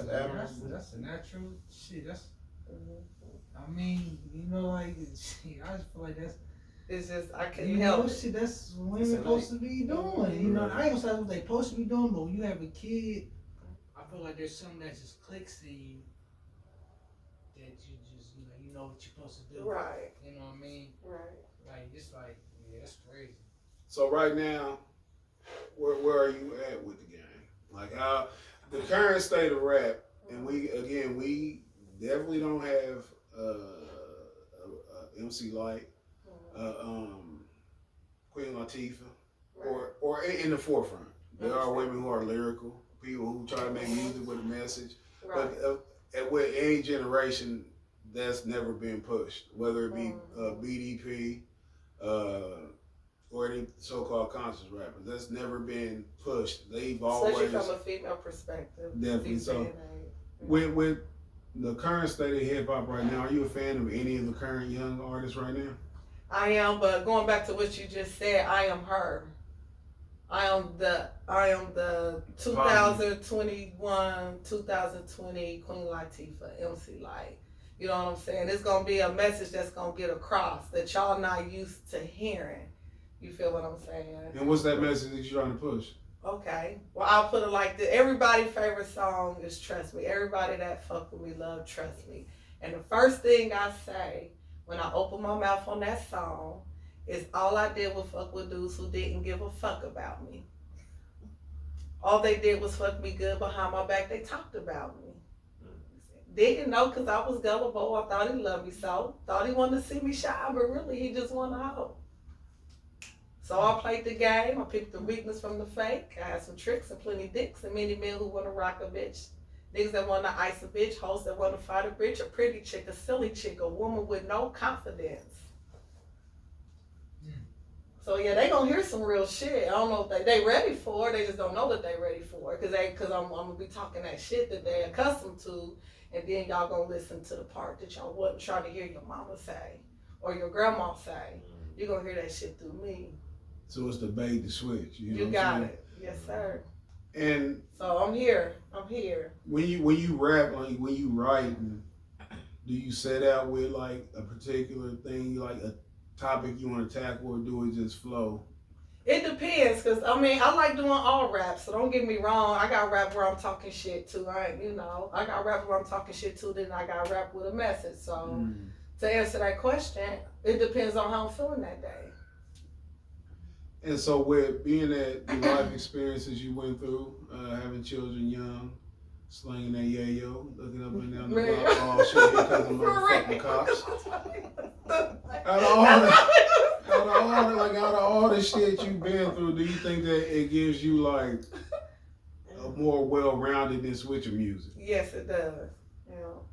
admirable. That's a natural shit. That's. I mean, you know, like shit, I just feel like that's. It's just I couldn't help it. Shit, that's what women supposed to be doing. You know, I ain't gonna say what they supposed to be doing, but when you have a kid, I feel like there's something that just clicks in you. that you just, you know what you're supposed to do. Right. You know what I mean? Right. Like, it's like, yeah, that's crazy. So right now, where are you at with the game? Like the current state of rap, and we definitely don't have MC Light, Queen Latifah, or in the forefront. There are women who are lyrical, people who try to make music with a message, Right. but with any generation, that's never been pushed, whether it be BDP. Or any so-called conscious rappers. That's never been pushed. They've always, especially from a female perspective. Definitely so. With the current state of hip hop right now, are you a fan of any of the current young artists right now? I am, but going back to what you just said, I am her. I am the 2021, 2020 Queen Latifah, MC Light. You know what I'm saying? It's gonna be a message that's gonna get across that y'all not used to hearing. You feel what I'm saying? And what's that message that you're trying to push? Okay. Well, I'll put it like this. Everybody's favorite song is Trust Me. Everybody that fuck with me love Trust Me. And the first thing I say when I open my mouth on that song is all I did was fuck with dudes who didn't give a fuck about me. All they did was fuck me good behind my back. They talked about me. Didn't know because I was gullible. I thought he loved me so. Thought he wanted to see me shine, but really he just wanted a hoe. So I played the game. I picked the weakness from the fake. I had some tricks and plenty dicks and many men who want to rock a bitch. Niggas that want to ice a bitch. Hoes that want to fight a bitch. A pretty chick, a silly chick, a woman with no confidence. So yeah, they gonna hear some real shit. I don't know if they ready for it. They just don't know that they ready for it. Cause I'm gonna be talking that shit that they accustomed to. And then y'all gonna listen to the part that y'all wasn't trying to hear your mama say. Or your grandma say. You're gonna hear that shit through me. So it's the bait to switch. You got it. Yes, sir. And so I'm here. When you rap, like when you write, do you set out with like a particular thing, like a topic you want to tackle, or do it just flow? It depends, cause I mean I like doing all rap. So don't get me wrong. I got rap where I'm talking shit too. I got rap where I'm talking shit too. Then I got rap with a message. So to answer that question, it depends on how I'm feeling that day. And so with being that the life experiences you went through, having children young, slinging that yayo, looking up and down the block, all shit because of motherfucking cops. Out of all the shit you've been through, do you think that it gives you like a more well-roundedness with your music? Yes, it does. You know,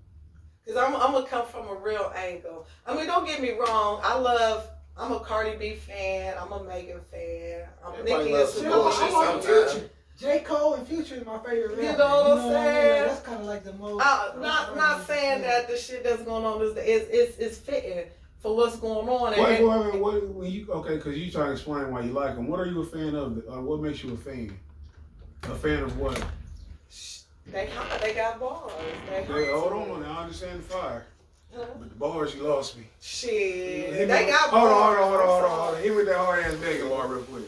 cause I'm gonna come from a real angle. I mean, don't get me wrong. I'm a Cardi B fan. I'm a Megan fan. I'm Nicki and Future. J. Cole and Future is my favorite rapper. You know what I'm saying? That's kind of like the most. Not saying that the shit that's going on is fitting for what's going on. Because you trying to explain why you like them. What are you a fan of? What makes you a fan? A fan of what? They got bars. Hold on, I understand the fire. But the bars, you lost me. Shit. They got bars. Hold on. Hit with that hard ass Megan bar real quick.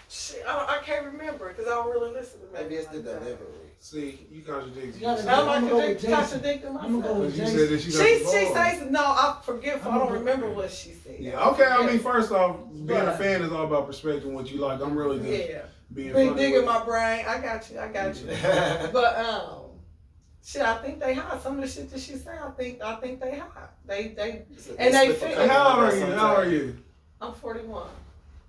Shit, I can't remember because I don't really listen to Megan. Maybe it's the delivery. See, you contradict yourself. I'm contradicting myself. You said that she says, no, I forget. I don't remember what she said. Yeah, okay. I mean, first off, being a fan is all about perspective and what you like. I'm really just being funny. Digging my brain. I got you. But shit, I think they hot. Some of the shit that she said, I think they hot. They fit. How are you? I'm 41.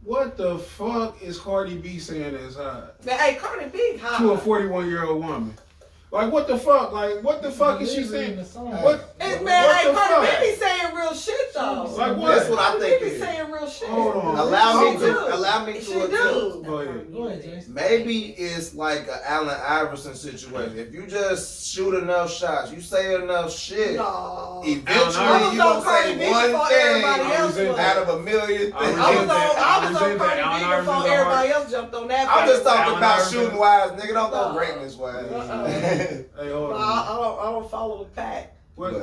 What the fuck is Cardi B saying that's hot? Man, hey, Cardi B hot. To a 41-year-old woman. Like, what the fuck? Like, what the fuck is she saying? What? Hey, man, hey, Cardi B be saying real shit, though. Like, what? That's what I think Cardi B be saying real shit. Hold on. Allow me to do. Go ahead, Jason. Maybe it's like an Allen Iverson situation. If you just shoot enough shots, you say enough shit, eventually you gonna say one thing out of a million things. I was on Cardi B before everybody else jumped on that. I'm just talking about shooting wise, nigga. Don't go greatness wise. Hey, hold on. I don't follow the pack. And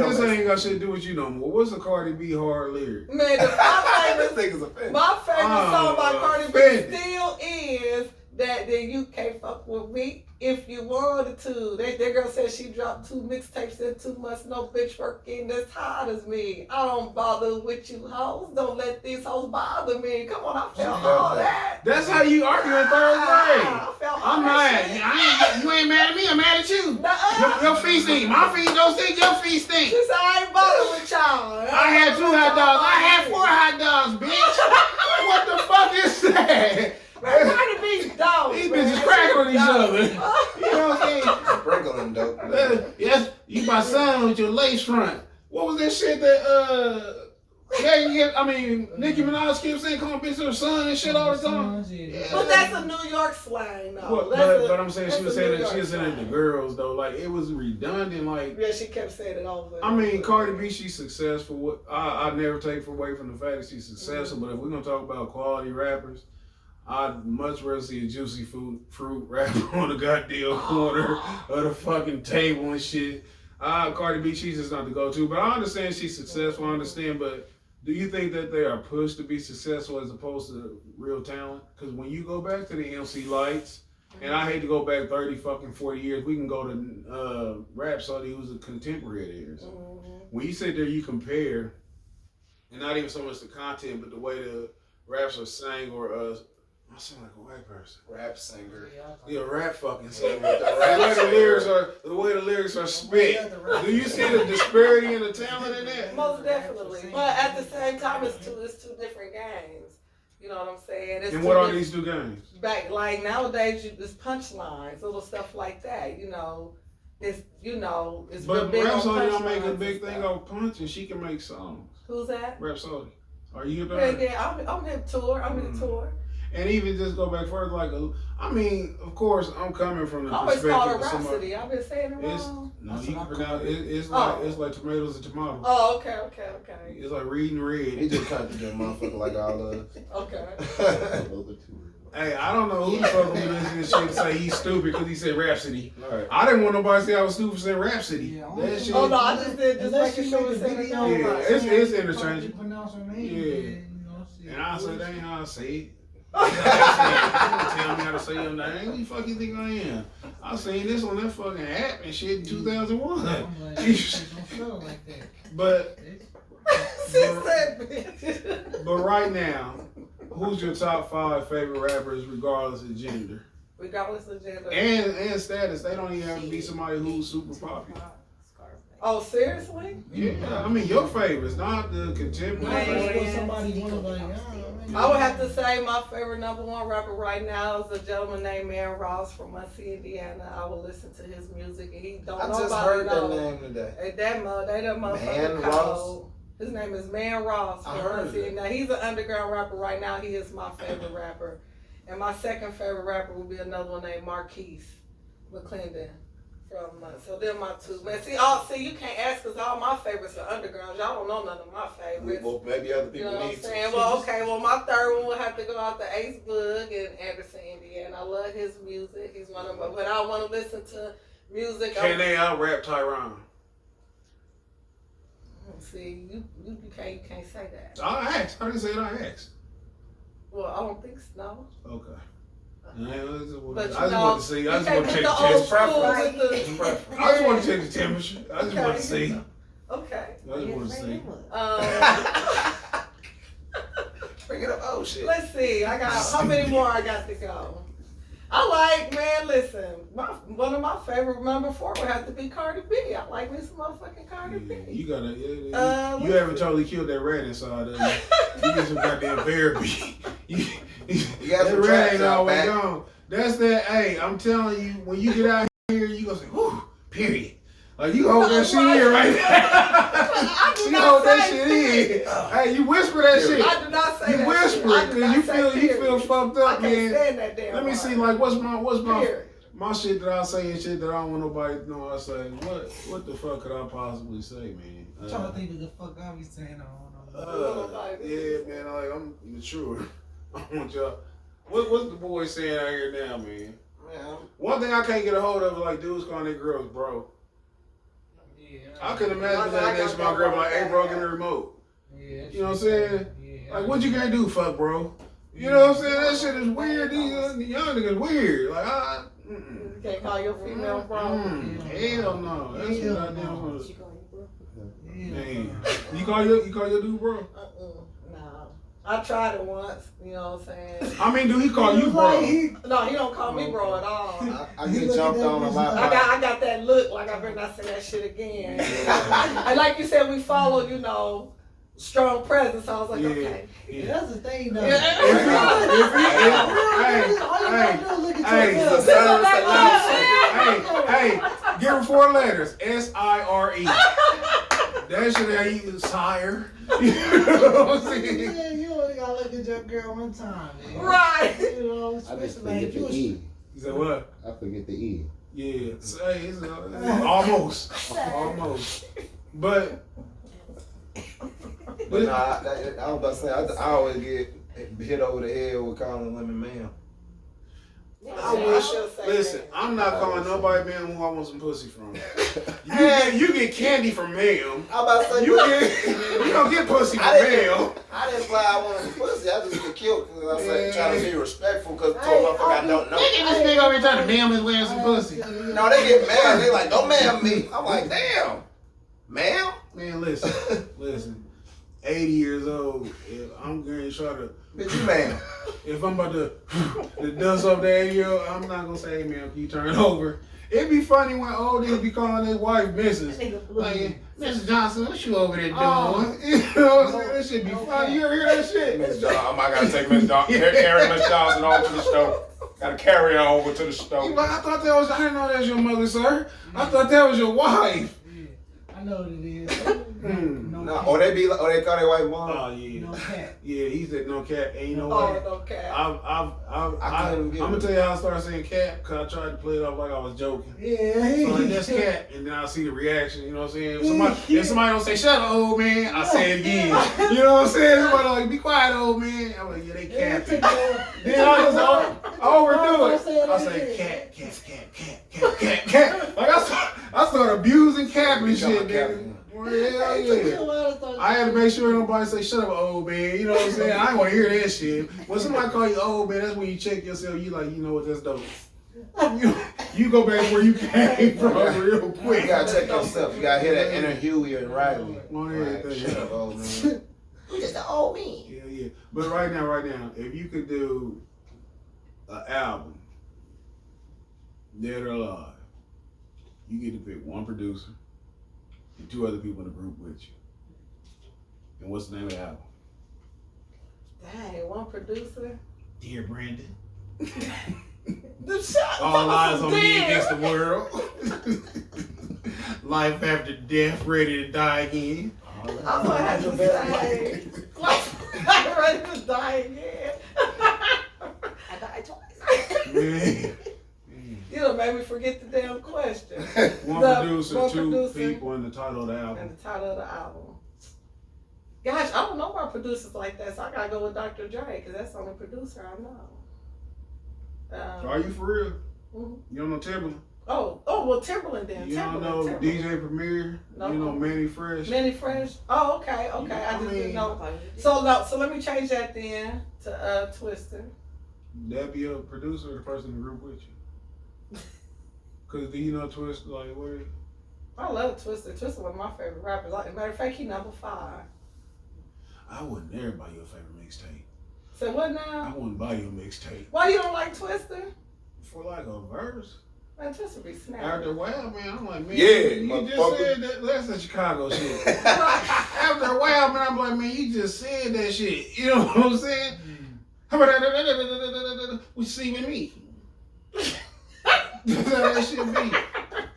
this ain't got shit to do with you no more. What's a Cardi B hard lyric? Man, my favorite song by Cardi B still is that you can't fuck with me if you wanted to. That girl said she dropped 2 mixtapes in 2 months. No bitch working as hard as me. I don't bother with you hoes. Don't let these hoes bother me. Come on, I felt all that. That's how you argue in 3rd grade. I felt I'm all mad. that shit. You ain't mad at me. I'm mad at you. Nuh-uh. Your feet stink. My feet don't stink. Your feet stink. She said I ain't bothered with y'all. I had 2 hot dogs. I had 4 hot dogs, bitch. What the fuck is that? Man, trying to be dope. These man. bitches crack on each other. You know what I'm saying? Sprinkling dope. Yes, you my son with your lace front. What was that shit that Nicki Minaj kept saying, call bitch her son and shit all the time? Yeah. But that's a New York slang, though. Well, but I'm saying she was saying that she was saying it to girls though. Like it was redundant. Like yeah, she kept saying it over. I mean, Cardi B, she's successful. What I never take away from the fact that she's successful. But if we're gonna talk about quality rappers, I'd much rather see a juicy fruit rapper on the goddamn corner of the fucking table and shit. Cardi B, she's just not the go-to. But I understand she's successful. I understand, but do you think that they are pushed to be successful as opposed to real talent? Because when you go back to the MC Lights, and I hate to go back 30 fucking 40 years, we can go to Rhapsody, who's a contemporary of theirs. When you sit there, you compare, and not even so much the content, but the way the raps are sang or I sound like a white person. Rap singer. Yeah, rap fucking singer. The way the lyrics are spit. Do you see the disparity in the talent in that? Most definitely. But at the same time, it's two different games. You know what I'm saying? And what are these 2 games? Like nowadays, it's punchlines, little stuff like that. It's But big on Rhapsody don't make a punchlines big and thing stuff. off punch, and she can make songs. Who's that? Rhapsody. Are you about it? Yeah, I'm in tour. I'm in tour. And even just go back further, of course, I'm coming from the I always perspective call it of somebody. Rhapsody. I've been saying it wrong. No, you can pronounce it. It's like tomatoes and tomatoes. Oh, okay. It's like reading red. He just cut that motherfucker like all of us. Okay. Hey, I don't know who the fuck will be listening to shit and say he's stupid because he said Rhapsody. Right. I didn't want nobody to say I was stupid for saying Rhapsody. Yeah, That shit. Oh no, I just did just Unless making you sure make it's a in the video, Yeah, right. it's How interchangeable. you pronounce her name? Yeah. Shit. And I say that ain't how I say it. You tell me how to say your name. Who the fuck you think I am? I seen this on that fucking app and shit in 2001. I'm like, it don't feel like that. But She said, bitch. but right now, who's your top 5 favorite rappers regardless of gender? Regardless of gender. And status. They don't even have to be somebody who's super popular. Oh, seriously? Yeah, I mean your favorites, not the contemporary. What somebody wanna like, I would have to say my favorite #1 rapper right now is a gentleman named Man Ross from Muncie, Indiana. I will listen to his music, and he don't I just nobody heard know. that name today. That motherfucker Man cold. Ross? His name is Man Ross I from heard Muncie. that. Now he's an underground rapper right now. He is my favorite rapper, and my second favorite rapper would be another one named Marquise McClendon. So they're my 2. Man, see, you can't ask because all my favorites are underground. Y'all don't know none of my favorites. Well, maybe other You people know what I'm need to. saying? Well, okay. Well, my third one will have to go out to Ace Boog in Anderson, Indiana. I love his music. He's one of my. But I want to listen to music. Can they out rap Tyrone? See, you can't say that. I asked. I didn't say it. I asked. Well, I don't think so. No. Okay. I just But want to see. I you just can't want to check put the the old temperature. school Right. with the. I just want to check the temperature. I just want to see. Okay. I just want to see. Bring it up. Oh shit. Let's see. I got how many more I got to go. Listen, one of my favorite #4 would have to be Cardi B. I like me some motherfucking Cardi B. Yeah, you gotta. You haven't totally killed that rat inside of you. You get some goddamn therapy. You got that some rat traps ain't out always back. gone. That's that. Hey, I'm telling you, when you get out here, you gonna say, "Whoo!" Period. Like you hold that shit in right now. You hold that shit in. Hey, you whisper that shit. I do not say You that whisper shit. I it do because not you say feel period. fucked I up, can't man. stand that damn Let me see, word. like, what's my Period. my shit that I say and shit that I don't want nobody to know. I say, what the fuck could I possibly say, man? I'm trying to think of the fuck I be saying. I don't know. Yeah, man. Like I'm mature. I want y'all. What's the boy saying out here now, man? Man, One thing I can't get a hold of is like dudes calling their girls bro. Yeah, I can imagine I that next to my girl, like, hey, bro, give me the remote. Yeah, You know what I'm saying? Yeah. Like, what you gonna do, fuck, bro? You know what I'm saying? That shit is weird. These young niggas weird. Like, You can't call your female bro. Hell no. That's Hell goddamn no. funny. She call you bro? Man. You call your dude bro? No. I tried it once, you know what I'm saying? I mean, do he call you bro? No, he don't call me bro at all. I get jumped on a lot. I got that look like I better not say that shit again. And like you said, we follow, you know, strong presence. So I was like, okay. Yeah. That's the thing, though. Hey, give her 4 letters. S-I-R-E. That shit ain't even sire. You know what I'm saying? Yeah, you only gotta look at your girl one time, man. Right. You know, I just especially forget the E. You said what? I forget the E. Yeah, it's almost. But But nah, I was about to say, I always get hit over the head with calling women ma'am. I wish. Listen, I'm not calling nobody ma'am who I want some pussy from. You get candy from ma'am. I about to say, You don't get pussy from ma'am. I didn't fly I wanted some pussy. I just get killed because I said trying to be respectful because told motherfucker I don't know. This nigga over here trying to ma'am his way in some pussy. No, they get mad. They like, don't ma'am me. I'm like, damn, ma'am. Man, listen. 80 years old. If I'm going to try to. Bitch, you ma'am. If I'm about to dust off the 80-year-old, I'm not gonna say, hey man, can you turn it over? It'd be funny when old niggas be calling their wife Mrs. Like, Mrs. Johnson, what you over there doing? You know what I'm saying? That shit be funny. You ever hear that shit? Miss Johnson, I gotta take Miss Johnson, carry Miss Johnson over to the store. Gotta carry her over to the You store. like, I thought that was, I didn't know that was your mother, sir. I thought that was your wife. I know what it is. No, or they call their wife mom. Oh yeah. No cat. Yeah, he said no cat. And you know Oh, what? no cat. I'm gonna tell you how I started saying cat because I tried to play it off like I was joking. Yeah. So like, that's cat, and then I see the reaction. You know what I'm saying? If somebody don't say shut up, old man, I say it again. You know what I'm saying? Somebody like be quiet, old man. I'm like, yeah, they capping. Then I just overdo it. I say cat. Like I start abusing capping shit, nigga. Well, hell yeah. I had to make sure nobody say shut up, old man. You know what I'm saying? I ain't want to hear that shit. When somebody call you old man, that's when you check yourself. You like, you know what? That's dope. You go back where you came from real quick. You gotta check yourself. You gotta hear that inner Huey and Riley. On everything. Shut up, old man. You just an old man. Yeah. But right now, if you could do an album, dead or alive, you get to pick one producer and 2 other people in the group with you. And what's the name of the album? Dang, one producer. Dear Brandon. Shut All eyes on me against the world. Life after death, ready to die again. I'm gonna have to say, I'm ready to die again. I died twice. Man. You done made me forget the damn question. One producer, 2 people, and the title of the album. And the title of the album. Gosh, I don't know my producers like that, so I gotta go with Dr. Dre, because that's the only producer I know. Are you for real? Mm-hmm. You don't know Timberland? Oh, well, Timberland then. You don't know DJ Premier? No. You know Manny Fresh? Manny Fresh? Oh, okay. I just didn't know. So let me change that then to Twister. That be a producer or the person in the group with you? Cause do you know Twister? Like what? I love Twister. Twister one of my favorite rappers. Matter of fact, he number 5. I wouldn't ever buy you a favorite mixtape. So what I now? wouldn't buy you a mixtape. Why you don't like Twister? For like a verse. Man, Twister be snapping. After a while, man, I'm like, man, Yeah, you just said that. That's the Chicago shit. After a while, man, I'm like, man, you just said that shit. You know what I'm saying? How about that? What you see with me? That's how that shit be.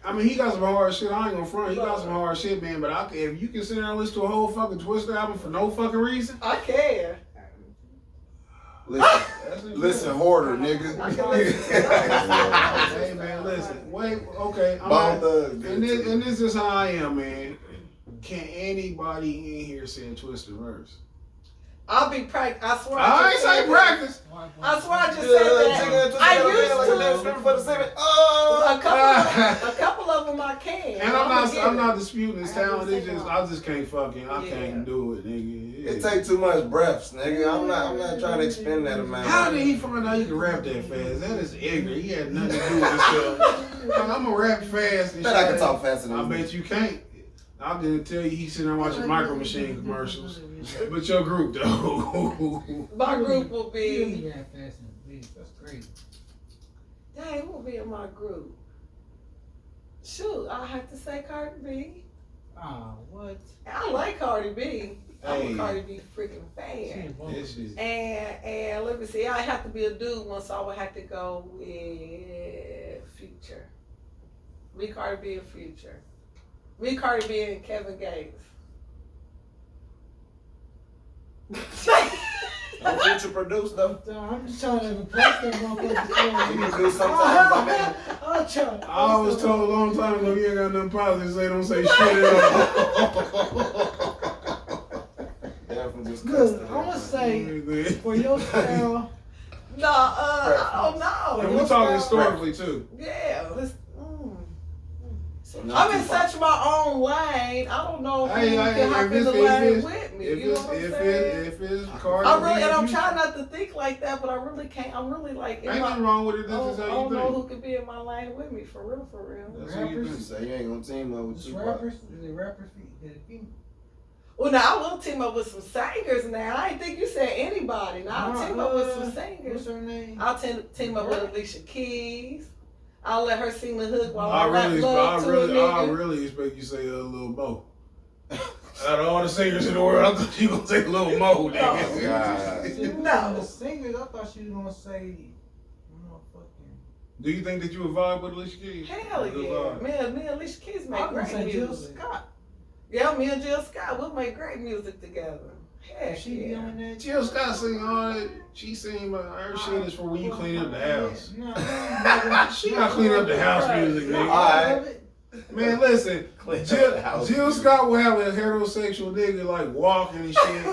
I mean, he got some hard shit. I ain't gonna front. He got some hard shit, man. But if you can sit down and listen to a whole fucking Twister album for no fucking reason, I care. Listen, hoarder, nigga. Hey man, listen. Wait, okay. And this is how I am, man. Can anybody in here say a Twister verse? I'll be practice. I swear. I ain't say practice. I swear I just said that. I used to. For the seven. A couple of them I can. And I'm not disputing his talent. It's just I just can't I can't do it, nigga. It take too much breaths, nigga. I'm not trying to expend that amount. How did he find out he could rap that fast? That is ignorant. He had nothing to do with himself. I'm gonna rap fast and Bet I can talk faster than I you. bet you can't. I'm gonna tell you he's sitting there watching Micro Machine commercials. But your group though. My group will You be. rap fast and big. That's crazy. Dang, who will be in my group? Shoot, I have to say Cardi B. Ah, what? I like Cardi B. I'm Hey. a Cardi B freaking fan. This is And let me see, I have to be a dude one, so I would have to go with Future. Me, Cardi B, and Future. Me, Cardi B, and Kevin Gates. Don't Future produce though. I'm just trying to replace that motherfucker. You can do sometimes. I mean, I'm trying. I was told a long time ago you ain't got nothing positive to say, don't say shit at all. definitely just Good. I'm gonna say for your style. No, I don't know. And we're talking historically too. Yeah, So I'm in such my own lane. I don't know if you can hop in the lane with me. You know what I'm saying? If it's Cardi I really, and I'm B, trying not to think like that, but I really can't. I'm really like, ain't nothing wrong with it. This is I how don't you know think. who could be in my lane with me, for real, for real. That's how you You think. say you ain't gonna team up with Just Tupac. rappers? Is it rappers? Is it female? Well, now I will team up with some singers now. I didn't think you said anybody. Now I'll team up with some singers. What's her name? I'll team up with Alicia Keys. I'll let her sing the hook while I I rap love to a nigga. really expect you to say Lil Mo. Out of all the singers in the world, I thought you were gonna say Lil Mo, nigga. God. No. The singers, I thought she was gonna say, motherfucking. Do you think that you would vibe with Alicia Keys? Hell Good yeah. vibe. Me and Alicia Keys I make was gonna great say Jill music. Scott. Yeah, me and Jill Scott, we'll make great music together. Heck She be yeah. on that. Jill Scott sing all that. She sing, but her shit is for when you clean up the house. No, She got clean up the house music, nigga. Alright. Man, listen, Clean up the house Jill music. Scott will have a heterosexual nigga like walking and shit,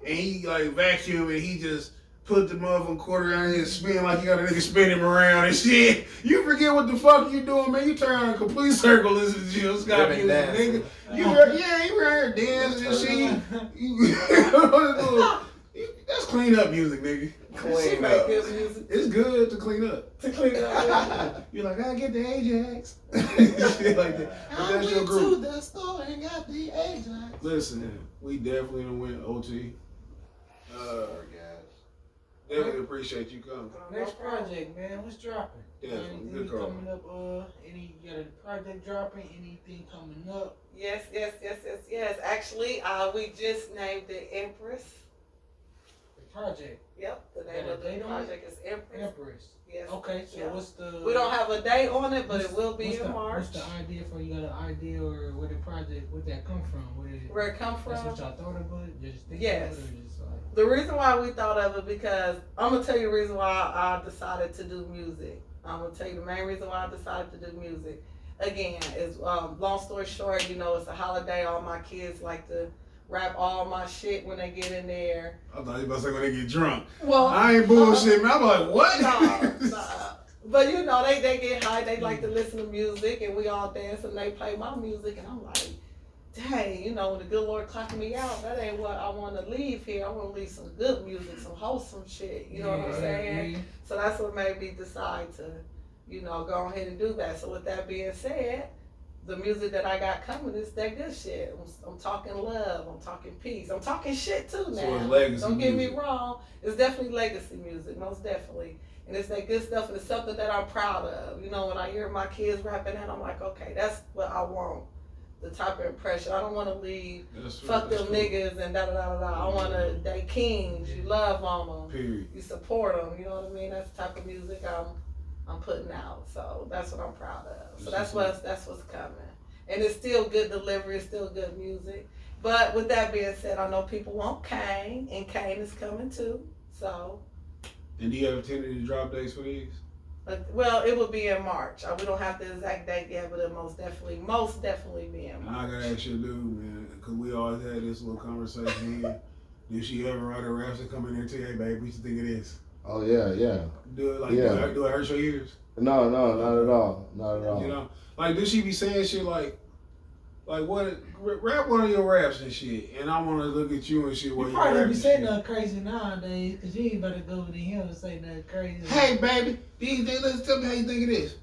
and he like vacuum and he just put the motherfucking quarter out here and spin like you got a nigga spin him around and shit. You forget what the fuck you doing, man. You turn around a complete circle, listen to Jill Scott Living music, dancing. nigga. You right here dancing and shit. That's clean up music, nigga. She Clean make up. good music It's good to clean up. to clean up. You're like, I get the Ajax. Shit like that. But that's your group. the store and got the Ajax. Listen, we definitely done went OT. Definitely appreciate you coming. Next project, man. What's dropping? Definitely, Anything good call. coming up? Any you got a project dropping? Anything coming up? Yes. Actually, we just named the Empress. The project. Yep, the name Got a of the date on project is Empress. Empress. Yes. Okay, so Yeah. what's the? We don't have a date on it, but it will be what's in the, March. What's the idea for? You got an idea or where the project? Where that come from? Where did it? Where it come That's from? what y'all thought of it? Just think Yes. of it, or just like. The reason why we thought of it, because I'm gonna tell you the reason why I decided to do music. I'm gonna tell you the main reason why I decided to do music. Again, is long story short, it's a holiday. All my kids like to rap all my shit when they get in there. I thought you about to say when they get drunk. Well, I ain't bullshit, man. I'm like, what? Nah. But they get high. They like to listen to music, and we all dance, and they play my music, and I'm like, dang, when the good Lord clocking me out, that ain't what I want to leave here. I want to leave some good music, some wholesome shit. You know what I'm saying? Yeah. So that's what made me decide to, go ahead and do that. So with that being said, the music that I got coming is that good shit. I'm talking love. I'm talking peace. I'm talking shit too now. So it's legacy Don't get me music. wrong. It's definitely legacy music, most definitely. And it's that good stuff, and it's something that I'm proud of. When I hear my kids rapping that, I'm like, okay, that's what I want. The type of impression. I don't want to leave. Fuck them niggas and da da da da. I want to. They kings. You love on them. Period. You support them. You know what I mean? That's the type of music I'm putting out. So that's what I'm proud of. So that's what's coming. And it's still good delivery. It's still good music. But with that being said, I know people want Cayne, and Cayne is coming too. So. And do you have tentative drop dates for these? Well, it will be in March. We don't have the exact date yet, but it most definitely be in And March. I gotta ask you, dude, man, because we always had this little conversation here. Did she ever write her raps and come in there and tell you, hey, babe, what you think of this? Oh yeah. Do it like, Yeah. do it hurt your ears? No, not at all. Not at all. You know, like, did she be saying shit like what? Rap one of your raps and shit, and I want to look at you and shit. You probably don't be saying nothing crazy nowadays, cause you ain't better go to him and say nothing crazy. Hey, baby, listen, tell me how you think of this.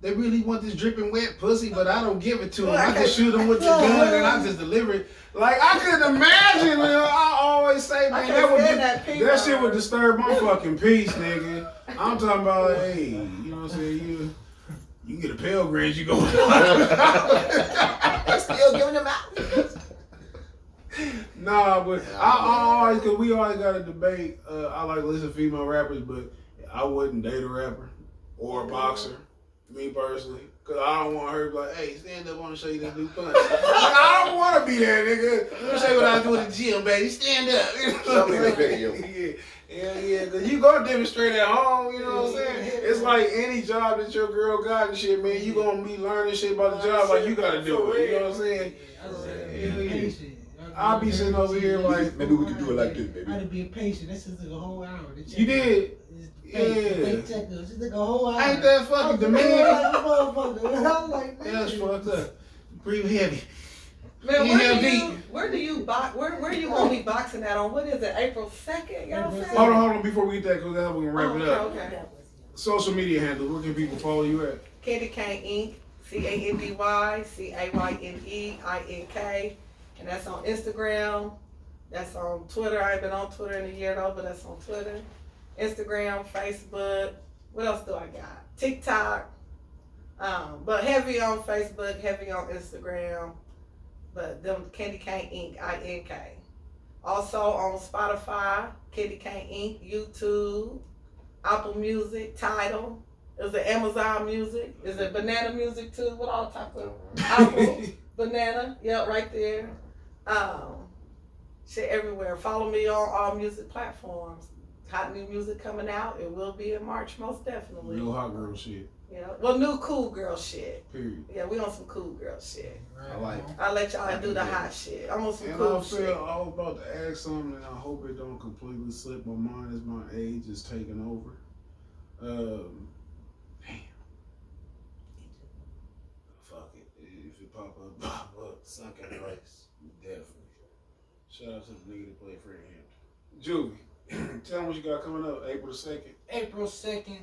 They really want this dripping wet pussy, but I don't give it to them. I just shoot them with the gun and I just deliver it. Like, I couldn't imagine. I always say, man, that shit would disturb my fucking peace, nigga. I'm talking about, hey, you know what I'm saying? You get a Pale Grants, you go. Still giving them out. Nah, but I always, cause we always got a debate. I like to listen to female rappers, but I wouldn't date a rapper or a boxer. Me personally, cause I don't want her to be like, hey, stand up, I want to show you this new punch. Like, I don't want to be that nigga. Let me show you what I do at the gym, baby. Stand up. You know Show me the video. Yeah, cause you gonna demonstrate at home. You know what I'm saying? It's like any job that your girl got and shit, man. You gonna be learning shit about the job, like you gotta do it. You know what I'm saying? I'll be sitting over here like, maybe we can do it like this, baby. I had to be patient. This is a whole hour. You did. Fake checkers. It's like a whole hour. Ain't that fucking demanding? I'm like, That's fucked up. Breathe heavy. Man, where do you box? Where you gonna be boxing at on? What is it? April 2nd? Y'all say? Hold on. Before we get that, because then we're gonna wrap it up. Okay. Social media handle. Where can people follow you at? Candy Cayne Inc. CandyCayneInk, and that's on Instagram. That's on Twitter. I ain't been on Twitter in a year though, but that's on Twitter. Instagram, Facebook. What else do I got? TikTok. But heavy on Facebook, heavy on Instagram. But them Candy Cayne Inc. INK. Also on Spotify, Candy Cayne Inc. YouTube, Apple Music, Tidal. Is it Amazon Music? Is it Banana Music too? What all type of Apple, Banana? Yep, right there. Shit everywhere. Follow me on all music platforms. Hot new music coming out. It will be in March, most definitely. Real hot girl shit. Yeah. Well, new cool girl shit. Period. Yeah, we on some cool girl shit. I like it. I'll let y'all do the hot shit. I'm on some And cool I shit. feel I was about to ask something, and I hope it don't completely slip my mind as my age is taking over. Damn. Fuck it. If it pop up. Sunken rice. Definitely. Shout out to the nigga that played Fred Hampton. Juvie, tell them what you got coming up April the 2nd. April 2nd.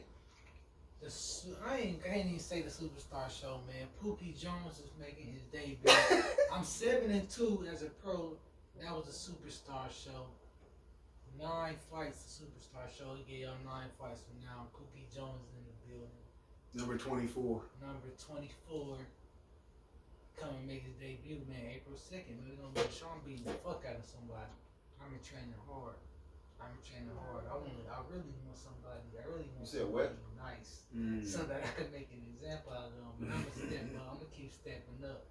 I can't even say the Superstar Show, man. Pookie Jones is making his debut. I'm 7-2 as a pro. That was a Superstar Show. 9 fights, the Superstar Show. He gave y'all 9 fights from now. Pookie Jones in the building. Number 24. Number 24. Come and make his debut, man. April 2nd. Man, we're gonna be Sean beating the fuck out of somebody. I'm training hard. I really want somebody. You said what? Nice. So that I could make an example out of them. But I'm gonna keep stepping up.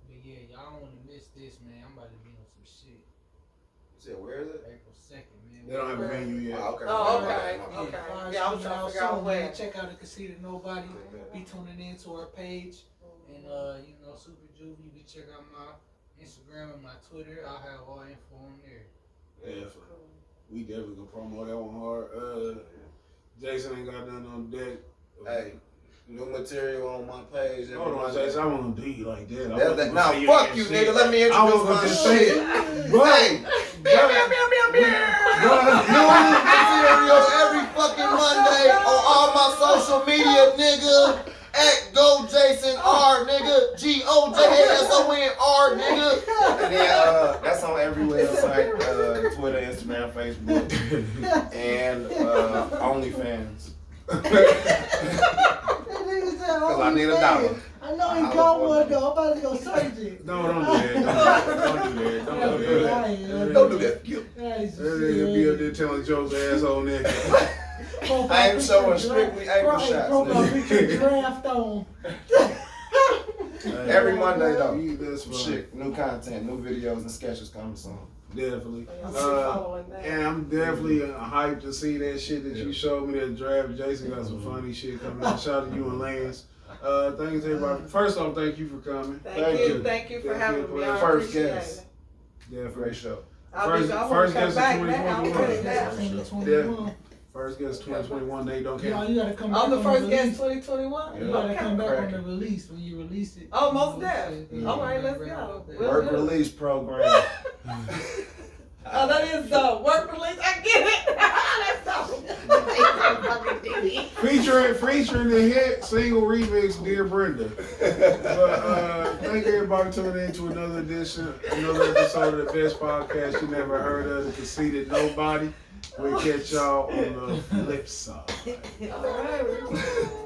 But yeah, y'all don't want to miss this, man. I'm about to be on some shit. You said where is it? April 2nd, man. They don't have a venue yet. Oh, okay. Oh, okay. Yeah, Okay. flyers Yeah, I was coming trying to out figure out soon, where. man. Check out the Conceited Knowbody. Be tuning in to our page. And Super Juvie, you can check out my Instagram and my Twitter. I'll have all info on there. Definitely. We definitely gonna promote that one hard. Jason ain't got nothing on deck. Hey, new material on my page. Hold on, Jason. I want to do you like that. Now, fuck you, nigga. Let me I was introduce gonna my just say shit. it. Hey, new material every fucking Monday on all my social media, nigga. At Go Jason R, nigga. GOJASONR, nigga. And then that's on every website, Twitter, Instagram, Facebook, and OnlyFans. Cause I need $1. I know he got one though. I'm about to go search it. No, don't do that. Don't do that. Nice. That nigga be up there telling jokes, asshole nigga. I am showing strictly ankle shots. Nigga. Draft on. Every Monday though. That's fine. Shit, new content, new videos and sketches coming soon. Definitely. Following that. And I'm definitely hyped to see that shit that you showed me, that draft. Jason got some funny shit coming out. Shout out to you and Lance. Thanks everybody. First off, thank you for coming. Thank you for having me. I First appreciate guest. it. Definitely. Great show. First guest back of now. 2021. First guest 2021. They don't care. You gotta come back. I'm the on first the guest release. 2021. You gotta Okay. come back on the release when you release it. Oh, most You know, definitely. shit. All right, let's go. Work release program. Oh, that is work release. I get it. Featuring the hit single remix, Dear Brenda. But thank everybody for tuning in to another episode of the best podcast you never heard of, the Conceited Knowbody. We'll catch y'all on the flip side. All right.